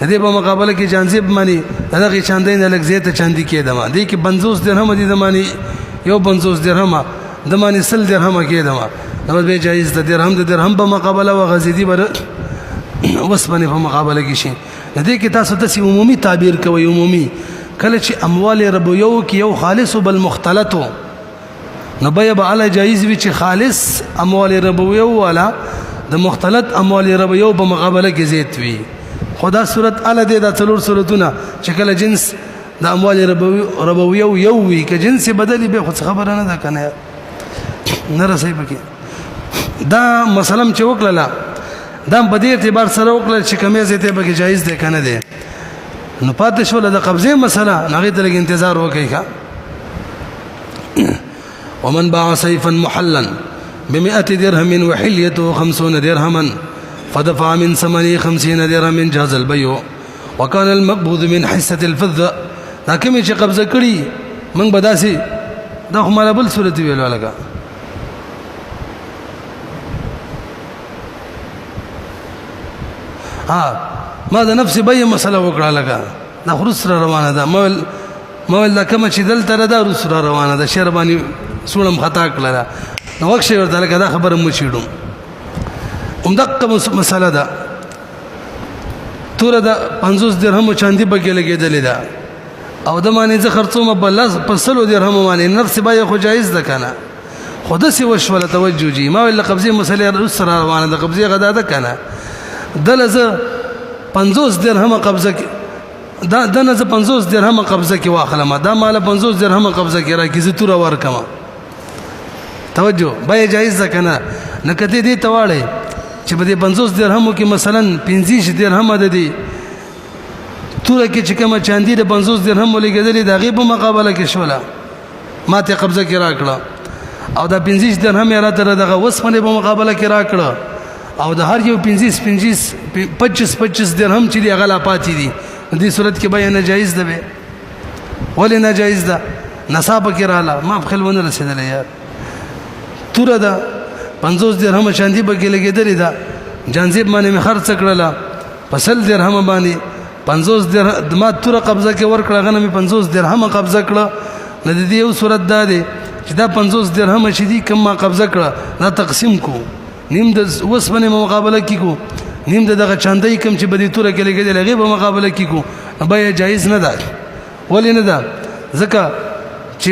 Speaker 1: د دې په مقابله کې جانزیب مانی دغه چاندي نه لګ زیاته چاندي کېدم دې کې 50 درهم دي د مانی یو 50 درهم د مانی 100 درهم کېدم نو به جایز د درهم په مقابله او غزيدي بر وسبنه په مقابله کې شي. دې کې تاسو ته عمومي تعبیر کوي عمومي کله چې اموال ربویو کې یو خالص بل مختلط نو به علی جایز وي چې خالص اموال ربویو والا د مختلط اموال ربویو په مقابله کې زیات وي. خدا صورت ال دې د څلور صورتونه چې کله جنس د اموال ربویو یو وي که جنس بدلی به خو خبره نه ده کنه نه رسې پکې دا مثلا چې وکړه دا په دې اعتبار سره وکړه چې کمې زیته به جایز ده کنه ده نو پاتې شو د قبضه مسله هغه ته لګ انتظار وکړي کا. ومن باع سيفا محلا ب100 درهم وحليته 50 درهما فدفع من ثمنه 50 درهم جاز البيع وكان المقبوض من حصة الفضة. دا کوم چې قبضه کړي موږ بداسي دا خو مال بل صورت ویلو لګا ما د نفس بي مسله وکړه لګا دا خرس روانه ده مول دا کوم چې دل تر دا رس روانه ده شرباني سولم خطا کړه نو وخت ورته لګا دا خبره مو چیډو دغه مسله ده توره د 50 درهم چاندي بګې لګېدلې ده او د معنی ز خرڅومه بل په 100 درهم معنی نفس بای خو جایز ده کنه خود سي وشوله توجه جي ما ول قبضه مسله سره روانه ده قبضه غدا ده کنه دلزه 50 درهم قبضه دا دنه 50 درهم قبضه کې واخلم دا مال 50 درهم قبضه کې را کیزه توره ورکما توجه بای جایز ده کنه نکته دي تواړي چې په دې 50 درهمو کې مثلا 50 درهم ده دي توره کې چې کومه چاندي د 50 درهم لګېدلې د غیب مقابله کې شوله ماته قبضه کې راکړه او دا 50 درهم را تر دغه وسپنه په مقابله کې راکړه او د هر یو 25 درهم چې دی غلا پاتې دي دې صورت کې بیان جایز ده به ولې نه جایز ده نصاب کې رااله ما په خلونه رسیدل یار توره ده 50 درهم چاندي بګې لګېدلې ده جانزیب باندې خرڅ کړله په 100 درهم باندې 50 درهم ما توره قبضه کې ورکړه غنمه 50 درهم قبضه کړه نه دې یو صورت ده چې دا 50 درهم چې دي کوم ما قبضه کړه دا تقسیم کو نیم د وسبنه مقابله کې کو نیم دغه چاندي کوم چې بدی توره کې لګېدل هغه په مقابله کې کو به جایز نه ده ولې نه ده ځکه چې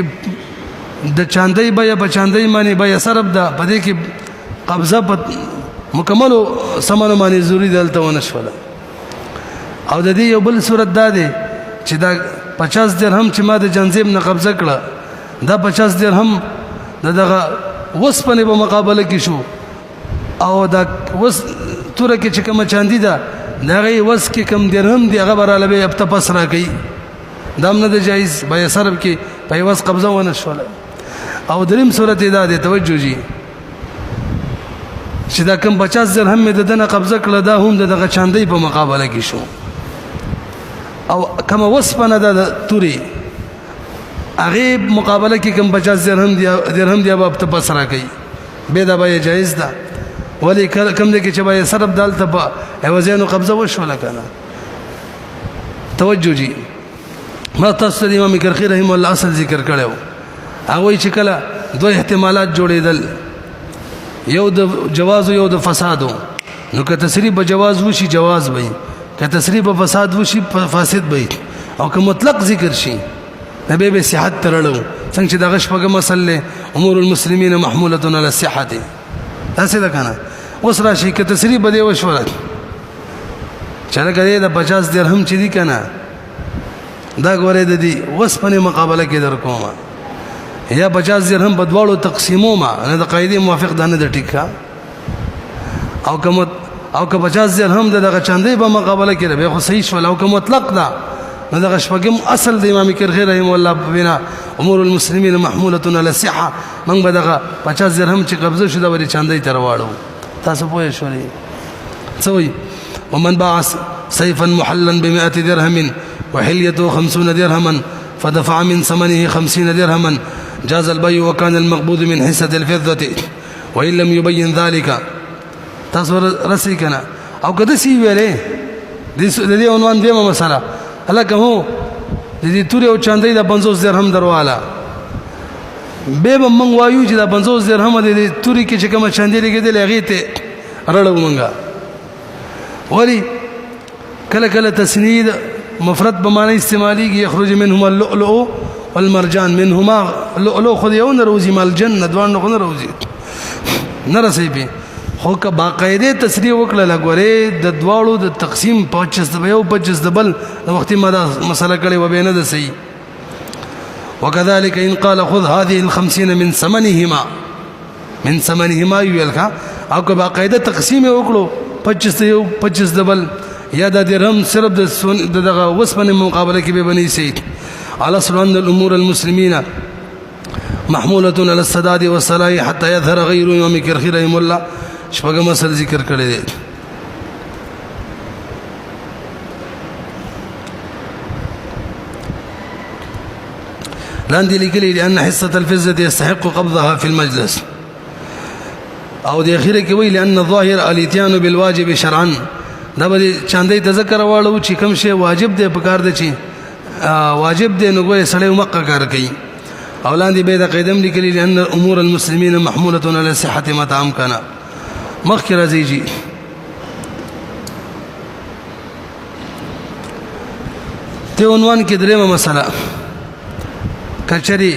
Speaker 1: د چاندي به په چاندي باندې به صرف ده په دې کې قبضه په مکمل سمانه باندې ضروری دلته ونشوله او د دې یو بل صورت ده چې دا 50 درهم چې ما د جنزیب نه قبضه کړه دا 50 درهم دغه وسپنه په مقابله کې شو او دا وس توره کې چې کوم چاندي ده دغه وس کې کم درهم دی هغه براله به اب تپس را کوي دام نه جایز به صرف کې په وس قبضه ونشوله او دریم صورت ده توجه جی چې دا کم 50 درهم د دنه قبضه کړه دا هم دغه چاندي په مقابله کې شو او کما وسپنه د توري هغه مقابله کې کم 50 درهم دی اب تپس را کوي به دا به جایز ده ولی کم دې کې چې به صرف دالته په اوزانو قبضه وشوله کنه توجه جی ما تاسو د امام کرخی رحم الله اصل ذکر کړو هغه چې کله دوه احتمالات جوړېدل یو د جواز یو د فساد نو که تصریح به جواز وشي جواز وي که تصریف په فساد وشي فاسد وي او که مطلق ذکر شي نبی به صحت ترلو څنګه چې دغه شپږم مسله امور المسلمین محموله علی الصحه تاسو دا کنه اوس راشي که تصریف بده وشول چله کړي د 50 درهم چې دي کنه دا غوړې د دې وسپنه مقابله کې در کومه یا 50 درهم بدواړو تقسیمو ما نه د قاعده موافق دانه د ټیکا او که 50 درهم دغه چاندې په مقابله کې به خو صحیح شول او که مطلق دا نو دغه شپږم اصل د امام کرخی رحم الله بنا امور المسلمین محموله علی الصحه من به دغه 50 درهم چې قبضه شو د وری چاندې تر واړو تاسو پوه شئ سوي ومن باع سيفا محلا ب100 درهم وحليته 50 درهما فدفع من ثمنه 50 درهما جاز البيع وكان المقبوض من حصة الفضة وإن لم يبين ذلك تصور رسيكنا أو كده سي ویلې دې عنوان دې مسله هلکه هو دې توري او چاندې د 50 درهم درواله به من وایو چې د 50 درهم دې توري کې چې کوم چاندې لګېدل هغه ته رړو مونږه ولی کله کله تسنید مفرد بمعنى استعمالي يخرج منهما اللؤلؤ والمرجان منهما اللؤلؤ خذ يوم روزي مال الجنه دوان خو روزي نرسي به خو که باقاعده تصریح وکړه لګورې د دواړو د تقسیم 25 د یو 25 د بل د وخت ما مسله کړي و بینه د صحیح وكذلك ان قال خذ هذه ال50 من ثمنهما يلك او که باقاعده تقسیم وکړو 25 د بل یا د درهم صرف د دغه وسپنه مقابله کې به بني سي على سنن الامور المسلمين محموله على السداد والصلاح حتى يظهر غير يوم كرخي رحم الله شپږم مسل ذکر کړی دی لاندې لیکلي لأن حصة الفزة يستحق قبضها في المجلس او د اخیره کې وی لأن الظاهر الاتيان بالواجب شرعا دا به چاندې تذکر واړو چې کوم شی واجب دی په کار دی چې واجب دی نو ګوي سړی مکه کار کوي او لاندې به دا قیدم لیکلي لأن امور المسلمين محمولة على صحة متى امكن مخکې راځي جی ته عنوان کې درېمه مسله کچري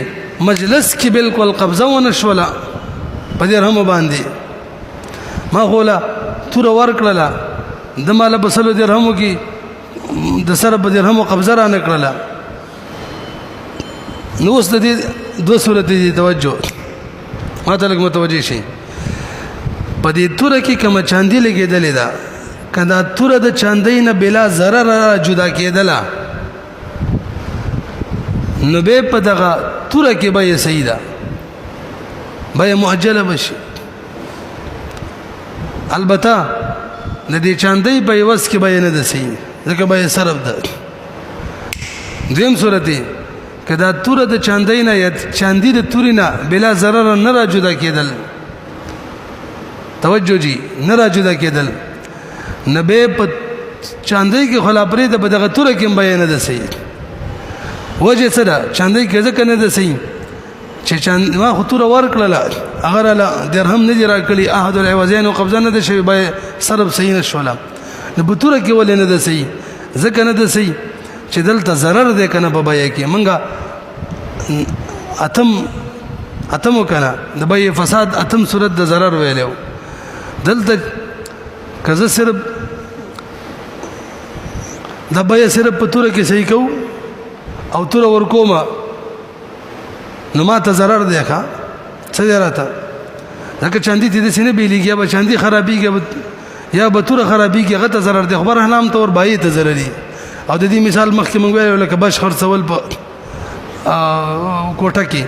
Speaker 1: مجلس کې بالکل قبضه ونشوله په درهم باندې ما غولا تور ورکړه د مال بسلو درهمو کې د سره په درهمو قبضه را نکړه نو اوس د دې دوه صورت دي توجه ما ته لګ متوجي شي په دې تور کې کوم چاندي لګېدلې ده کدا تور د چاندي نه بلا zarar جدا کېدله نو به په دغه تور کې به سیدا به معجله بشي البته د دې چاندي په وس کې به نه دسي ځکه به صرف ده دیم صورتي کدا تور د چاندي نه یا چاندي د توري نه بلا zarar نه را جدا کېدل توجه جی نه را جدا کېدل نبه په چاندي کې خلافري د بدغه تور کې به نه دسي وجه سره چاندي کې ځکه نه دسي چې چاند ما خطور ورکړه اگر لا درهم نه دی راکړي احد العوزين قبضه نه شي به صرف صحیح نشوله نو بتوره کې ولې نه دسي ځکه نه دسي چې دلته zarar ده کنه په بای کې منګه اتم کنه د بای فساد اتم صورت د zarar ویلو دلته کزه صرف د بای صرف په توره کې صحیح کو او توره ورکوما نو ما ته zarar دی ښا څه راته ځکه چاندي دې سینې بیلېږي یا به چاندي خرابېږي یا به تور خرابېږي هغه ته zarar دی خبر حلام تور بای ته zarar دی او د دې مثال مخکې مونږ ویل لکه بش خرڅول په کوټه کې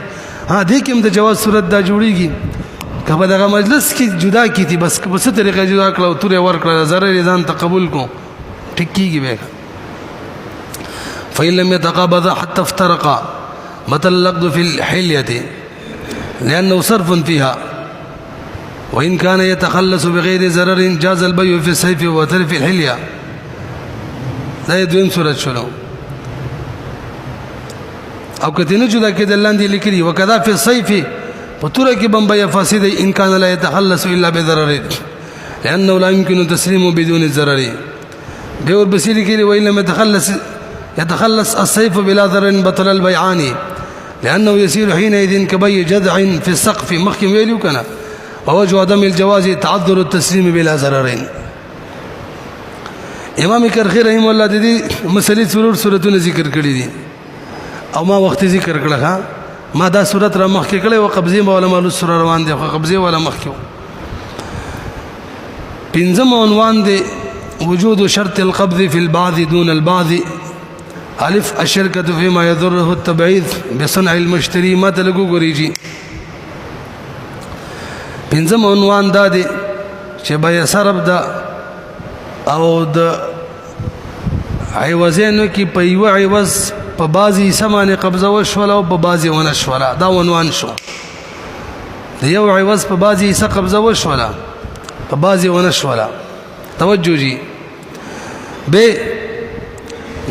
Speaker 1: ها دې کې هم د جواز صورت دا جوړیږي کله دغه مجلس کې جدا کیتی بس په څه طریقه جدا کړو تور ورکړه zarar ځان تقبل کو ټیک کیږي به فإن لم يتقابض حتى افترقا مثل اللقد في الحلية لأنه صرف فيها وإن كان يتخلص بغير ضرر جاز البيع في السيف وتلف الحلية لا يدوين سورة شنو او کتنه جدا کېدل لاندې لیکلي وکذا في الصيف فطور کې بمبیا فاسد ان كان لا يتخلص الا بضرر لانه لا يمكن تسليمه بدون ضرر بيور بسيري كيلي وإن لم يتخلص السيف بلا ضرر بطل البيعان لأنه يسير حينئذ كبي جذع في السقف مخكم ويلي كان ووجه عدم الجواز تعذر التسليم بلا ضررين. امام کرخی رحم الله دې مسلې څلور سورتونه ذکر کړې دي او ما وخت ذکر کړه ما دا سورت را مخ کې کړې او قبضه مولا مالو سور روان دي خو قبضه ولا مخ کې پنځم عنوان دي وجود شرط القبض في البعض دون البعض. الف الشركه فيما يضره التبعيض بصنع المشتري ما تلګو ګوريږي. پنځم عنوان دا دي چې بیا صرف دا او د عوضینو کې په یو عوض په بازي سمانه قبضه وشوله او په بازي ونه شوله دا عنوان شو. د یو عوض په بازي څه قبضه وشوله په بازي ونه شوله. توجه جی به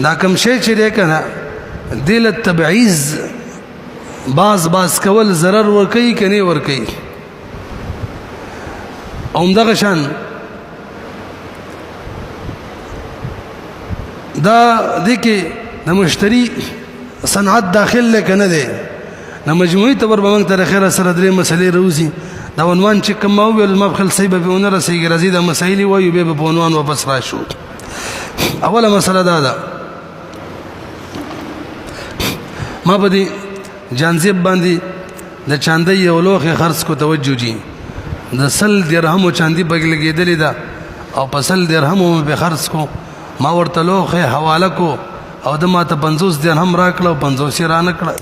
Speaker 1: دا کوم شی چې دی کنه دل تبعیض باز کول ضرر ور کوي کني ور کوي. اومدغه شان دا دکې د مشتری صنعت داخل کنه دی نو مجموعي تبر به موږ تر اخره سره درې مسلې روزي. دا عنوان چې کوم او ویل مبخل صيبه به ونه رسېږي راځي دا مسایل وایو به په عنوان واپس راشو. اوله مسله دا ما په دې جانزیب باندې د چاندې یو لوخه خرڅ کو توجه جی د سل درهم چاندي بګ لګېدلې ده او په سل درهم به خرڅ کو ما ورته لوخه حواله کو او د ماته 50 درهم راکړه او 50 را نه کړه.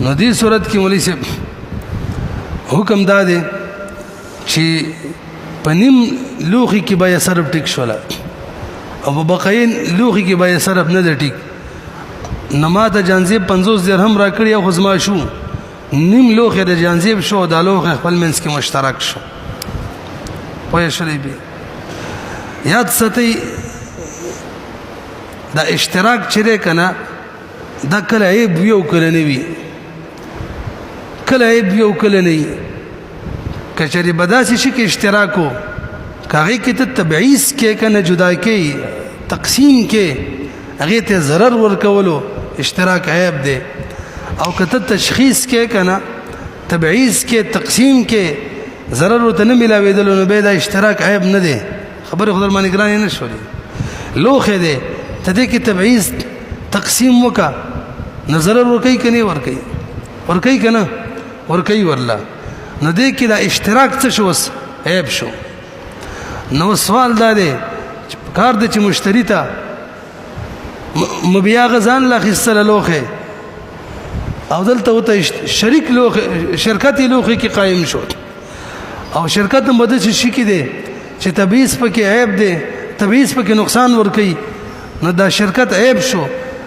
Speaker 1: نو دې صورت کې مولوی صاحب حکم داده چې پنیم لوخي کې به صرف ټیک شولا او په بقاین لوخي کې به صرف نه ټیک نماته جانزیب 50 درهم راکړي او خصما شو نیم لوخه د جانزیب شو د لوخه خپل منځ کې مشترک شو. پوه شئ به یاد ساتي دا اشتراک چره کنه دا کله عیب یو کله نه وی کله عیب یو کله نه کچری بداسي شي کې اشتراکو کاغه کې ته تبعیض کې کنه جدا کې تقسیم کې هغه ته ضرر ورکولو اشتراک عیب دی او کته تشخیص کې کنه تبعیض کې تقسیم کې ضرر ورته نه ملاویدل نو به دا اشتراک عیب نه دی. خبره خدای باندې ګران نه شولې لوخه دی ته دې کې تبعیض تقسیم وکا نظر ورکی کني ورکی کنه ورکی ورلا نو دې کې دا اشتراک څه شو عیب شو. نو سوال دا دی کار د چې مشتری ته مبيع غزان لا خسل لوخه او دلته وته شریک لوخه شرکت لوخه کې قائم شو او شرکت مدد شي کې دی چې تبعیض پکې عیب دی تبعیض پکې نقصان ور کوي نو دا شرکت عیب شو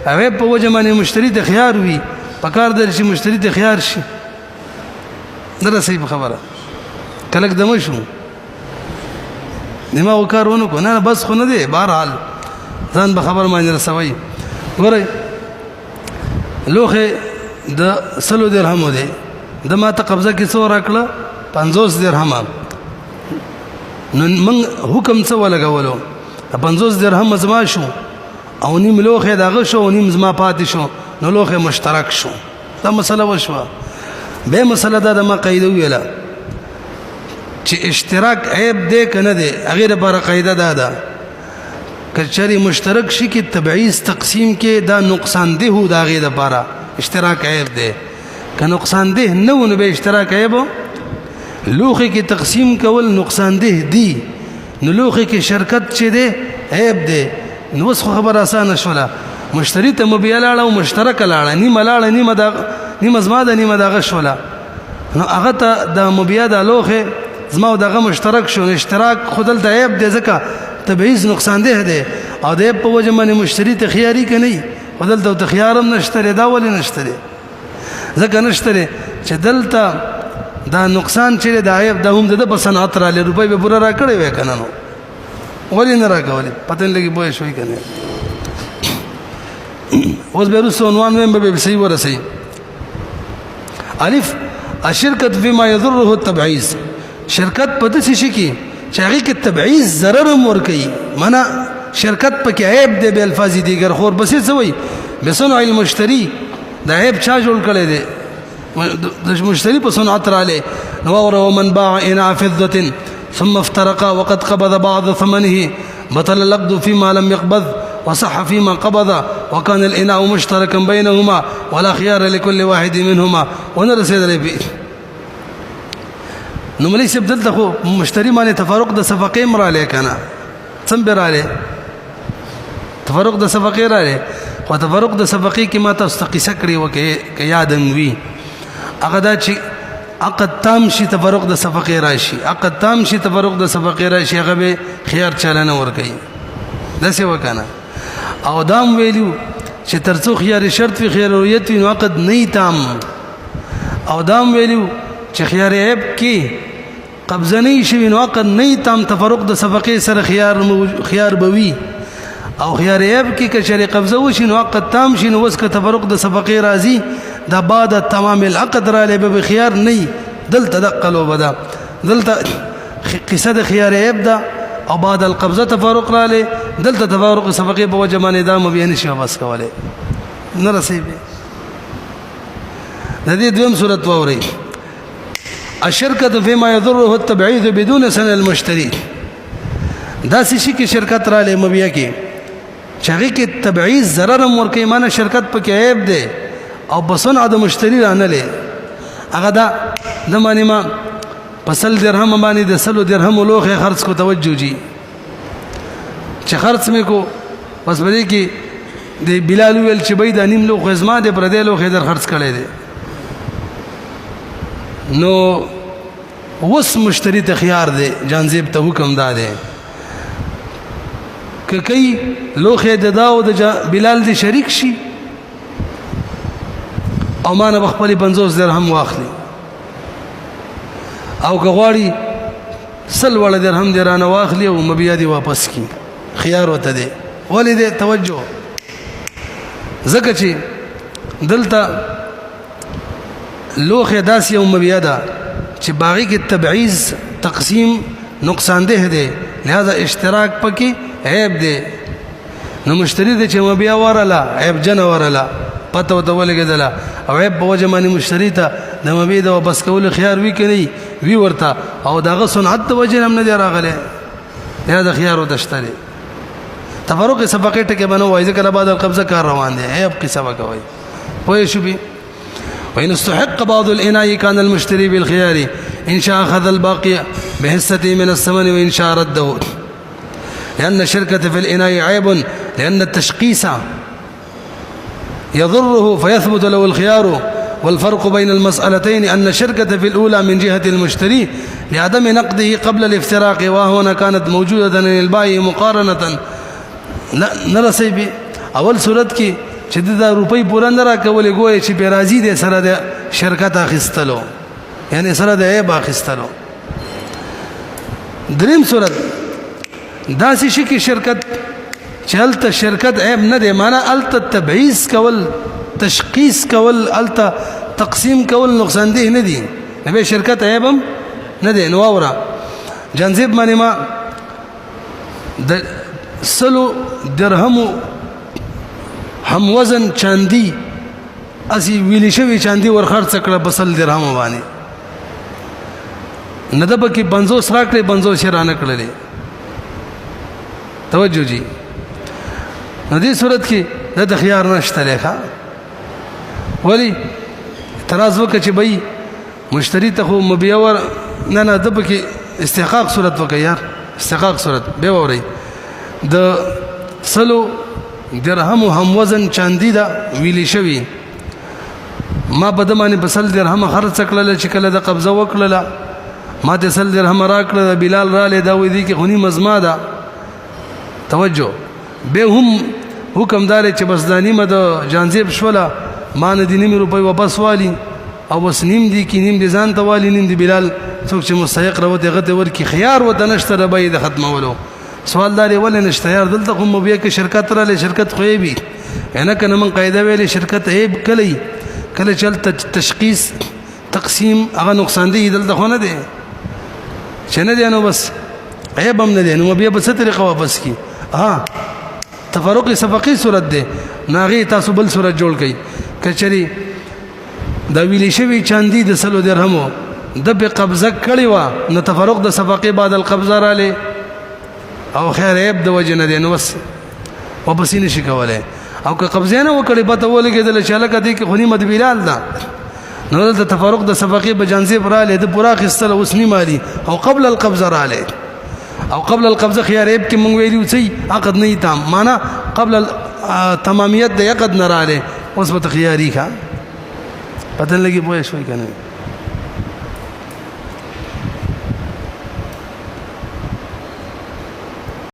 Speaker 1: عیب په وجه باندې مشتری ته خيار وي پکار در چې مشتری ته خيار شي دا صحیح خبره کلک دمه شو دماغ کارونه کو نه بس خو نه دی بهرحال ځان به خبر باندې رسوي. ګورئ لوخه د سلو درهم دی د ماته قبضه کې څو راکړه 50 درهم نو من حکم څه ولګولو 50 درهم زما شو او نیم لوخه داغه شو نیم زما پاتې شو نو لوخه مشترک شو. دا مسله وشوه. به مسله دا د ما قاعده ویله چې اشتراک عیب دی کنه دی هغه لپاره قاعده ده کچری مشترک شي کې تبعیض تقسیم کې دا نقصان ده هو دا غي لپاره اشتراک عیب دی که نقصان ده نو به اشتراک عیب لوخه کې تقسیم کول نقصان ده دی نو لوخه کې شرکت چې ده عیب دی. نو اوس خبر اسانه شوله مشتری ته مبيع لاړه او مشترک لاړه نیمه لاړه نیمه زما ده نیمه دغه شوله نو هغه ته د مبيع د لوخه زما او دغه مشترک شو اشتراک خودل د عیب دی ځکه تبعیض نقصان ده دی او د په وجه باندې مشتری ته خياري کني خودل د خيارم نشته دا ولې نشته ځکه نشته چې دلته دا نقصان چې د عیب د هم د په صنعت را لې روپۍ به پورا را کړې وې کنه نو ولې نه راکولې پته نه لګي بوې شوې کنه اوس به رسو عنوان به صحیح ورسې. الف الشركه فيما يضره التبعيض شرکت په دې شي کې چې هغه کې تبعیض ضرر ور کوي معنا شرکت پکې عیب دی به الفاظ دیگر خور بسې سوی بسنع المشتری دا عیب چا جوړ کړی دی د مشتری په صنعت را لې نو اور من باع اناء فضه ثم افترق وقد قبض بعض ثمنه بطل اللقد فيما لم يقبض وصح فيما قبض وكان الاناء مشتركا بينهما ولا خيار لكل واحد منهما ونرسل لي نو ملي سب دلته خو مشتری باندې تفرق د صفقې مراله کنه څنګه رااله تفرق د صفقې رااله خو تفرق د صفقې کې ما تاسو قصه کړی وکي کې یادم وی هغه دا چې عقد تام شي تفرق د صفقې راشي عقد تام شي تفرق د صفقې راشي هغه به خيار چلنه ور کوي داسې وکنه او دام ویلو چې ترڅو خيار شرط وي خياريت وي عقد نه تام او دام ویلو چې خيار عیب کې قبضه نه شي نو عقد نه تام تفرق د صفقې سره خيار بوي او خيار عیب کې کچري قبضه وشي نو عقد تام شي نو وسکه تفرق د صفقې راځي دا بعد تمام العقد را لې به خيار نه دلته دقلو بدا دلته قصه د خيار عیب دا او بعد القبضه تفرق را لې دلته تفرق صفقې په وجه باندې دا مبين شي بس کوله نه رسېږي د دې دویم صورت ووري الشركه فيما يضره التبعيض بدون سن المشتري دا شي کې شرکت را لې مبيا کې چاغي کې تبعیض ضرر ورکې معنی شرکت پکې عیب دی او بسنع د مشتری رانه لې هغه دا د معنی ما پسل درهم باندې د سلو درهم لوخه خرڅ کو توجه جی چې خرڅ مې کو بس بده کې د بلال ویل چې بيد نیم لوخه زما د پر دې لوخه در خرڅ کړي دي نو وس مشتری ته خيار دی جانزیب ته حکم داده کئی لوخه د داو د بلال دی شریک شي او ما نه بخپل 50 درهم واخلي او کغواړي سل ول درهم درانه واخلي او مبيا دي واپس کی خيار وته دي ولې توجه زکه چې دلته لوخه داسي او مبيا ده چې باغی کې تبعیض تقسیم نقصان ده دي لہذا اشتراک پکې عیب دی نو مشتری د چې مبيا ورلا عیب جن ورلا پته وته ولګیدله او عیب په وجه باندې مشتری ته د مبيا د واپس کول خيار وی کني وی ورته او دغه صنعت د وجه هم نه راغله یا د خيار ودشتري تفرق صفقه ټکه بنو وای ځکه بعد القبضه کار روان دي عیب قصه وکوي پوه شو بي وإن استحق بعض الإناء كان المشتري بالخيار إن شاء أخذ الباقي بحصته من الثمن وإن شاء رده لأن الشركة في الإناء عيب لأن التشقيس يضره فيثبت له الخيار والفرق بين المسألتين أن الشركة في الأولى من جهة المشتري لعدم نقده قبل الافتراق وهنا كانت موجودة للبائع مقارنة نرسي بي أول صورت کی چې د روپۍ پورا نه راکولې ګوي چې په راضي دي سره د شرکت اخیستلو یعنی سره د عیب اخیستلو دریم صورت داسې شي کې شرکت چلته شرکت عیب نه دی معنا الته تبعیض کول تشخیص کول الته تقسیم کول نقصان ده نه دي نو شرکت عیب هم نه دی نو اورا جنزیب باندې ما د سلو درهم هم وزن چاندي اسی ویلی شوی چاندي ور خرڅ کړه بسل درهم باندې نه د بکی 50 راکړي 50 شرانه کړلې توجه جی نو دې صورت کې د خيار نشته لکه ولی اعتراض وکړي چې بای مشتری ته خو مبيع ور نه د بکی استحقاق صورت وکړي یار استحقاق صورت به ووري د سلو درهم هم وزن چاندي دا ویلی شوی ما بدمانه بسل درهم خرڅ کړل چې کله د قبضه وکړه ما ته سل درهم راکړه بلال را له دا وې دي کې خونی مزما ده توجه به هم حکم دار چې بس دانی مد جانزیب شولا ما نه دي نیمه روپۍ واپس والی او بس نیم دي کې نیم دي ځان ته والی نیم دي بلال څوک چې مستحق راوته غته ورکی خيار وته نشته ربې د ختمولو سوال داري ولې نشته یار دلته کوم بیا کې شرکت را لې شرکت خو یې انا کنه من قاعده ویلې شرکت عیب کله چلته تشخیص تقسیم هغه نقصان دی دلته خو نه دی چې نه دی نو بس عیب هم نه دی نو بیا په څه طریقه واپس کی ها تفرق صفقی صورت ده ناغي تاسو بل صورت جوړ کړئ کچري دا ویلی شوی چاندي د سلو درهمو د په قبضه کړی و نو تفرق د صفقې بعد القبضه را لې او خیر عیب د وجه نه دی نو بس واپس نشي کولای او که قبضه نه وکړي پته ولګېدل چې لکه دې کې خونی مد بلال دا نو د تفرق د صفقې بجانزه پر لې د پورا خستل اوس نی مالي او قبل القبضه را لې او قبل القبضه خيار عیب کې مونږ ویلو چې عقد نه تام معنا قبل تمامیت د عقد نه را لې اوس په خياري ښه پته لګي پوه شوي کنه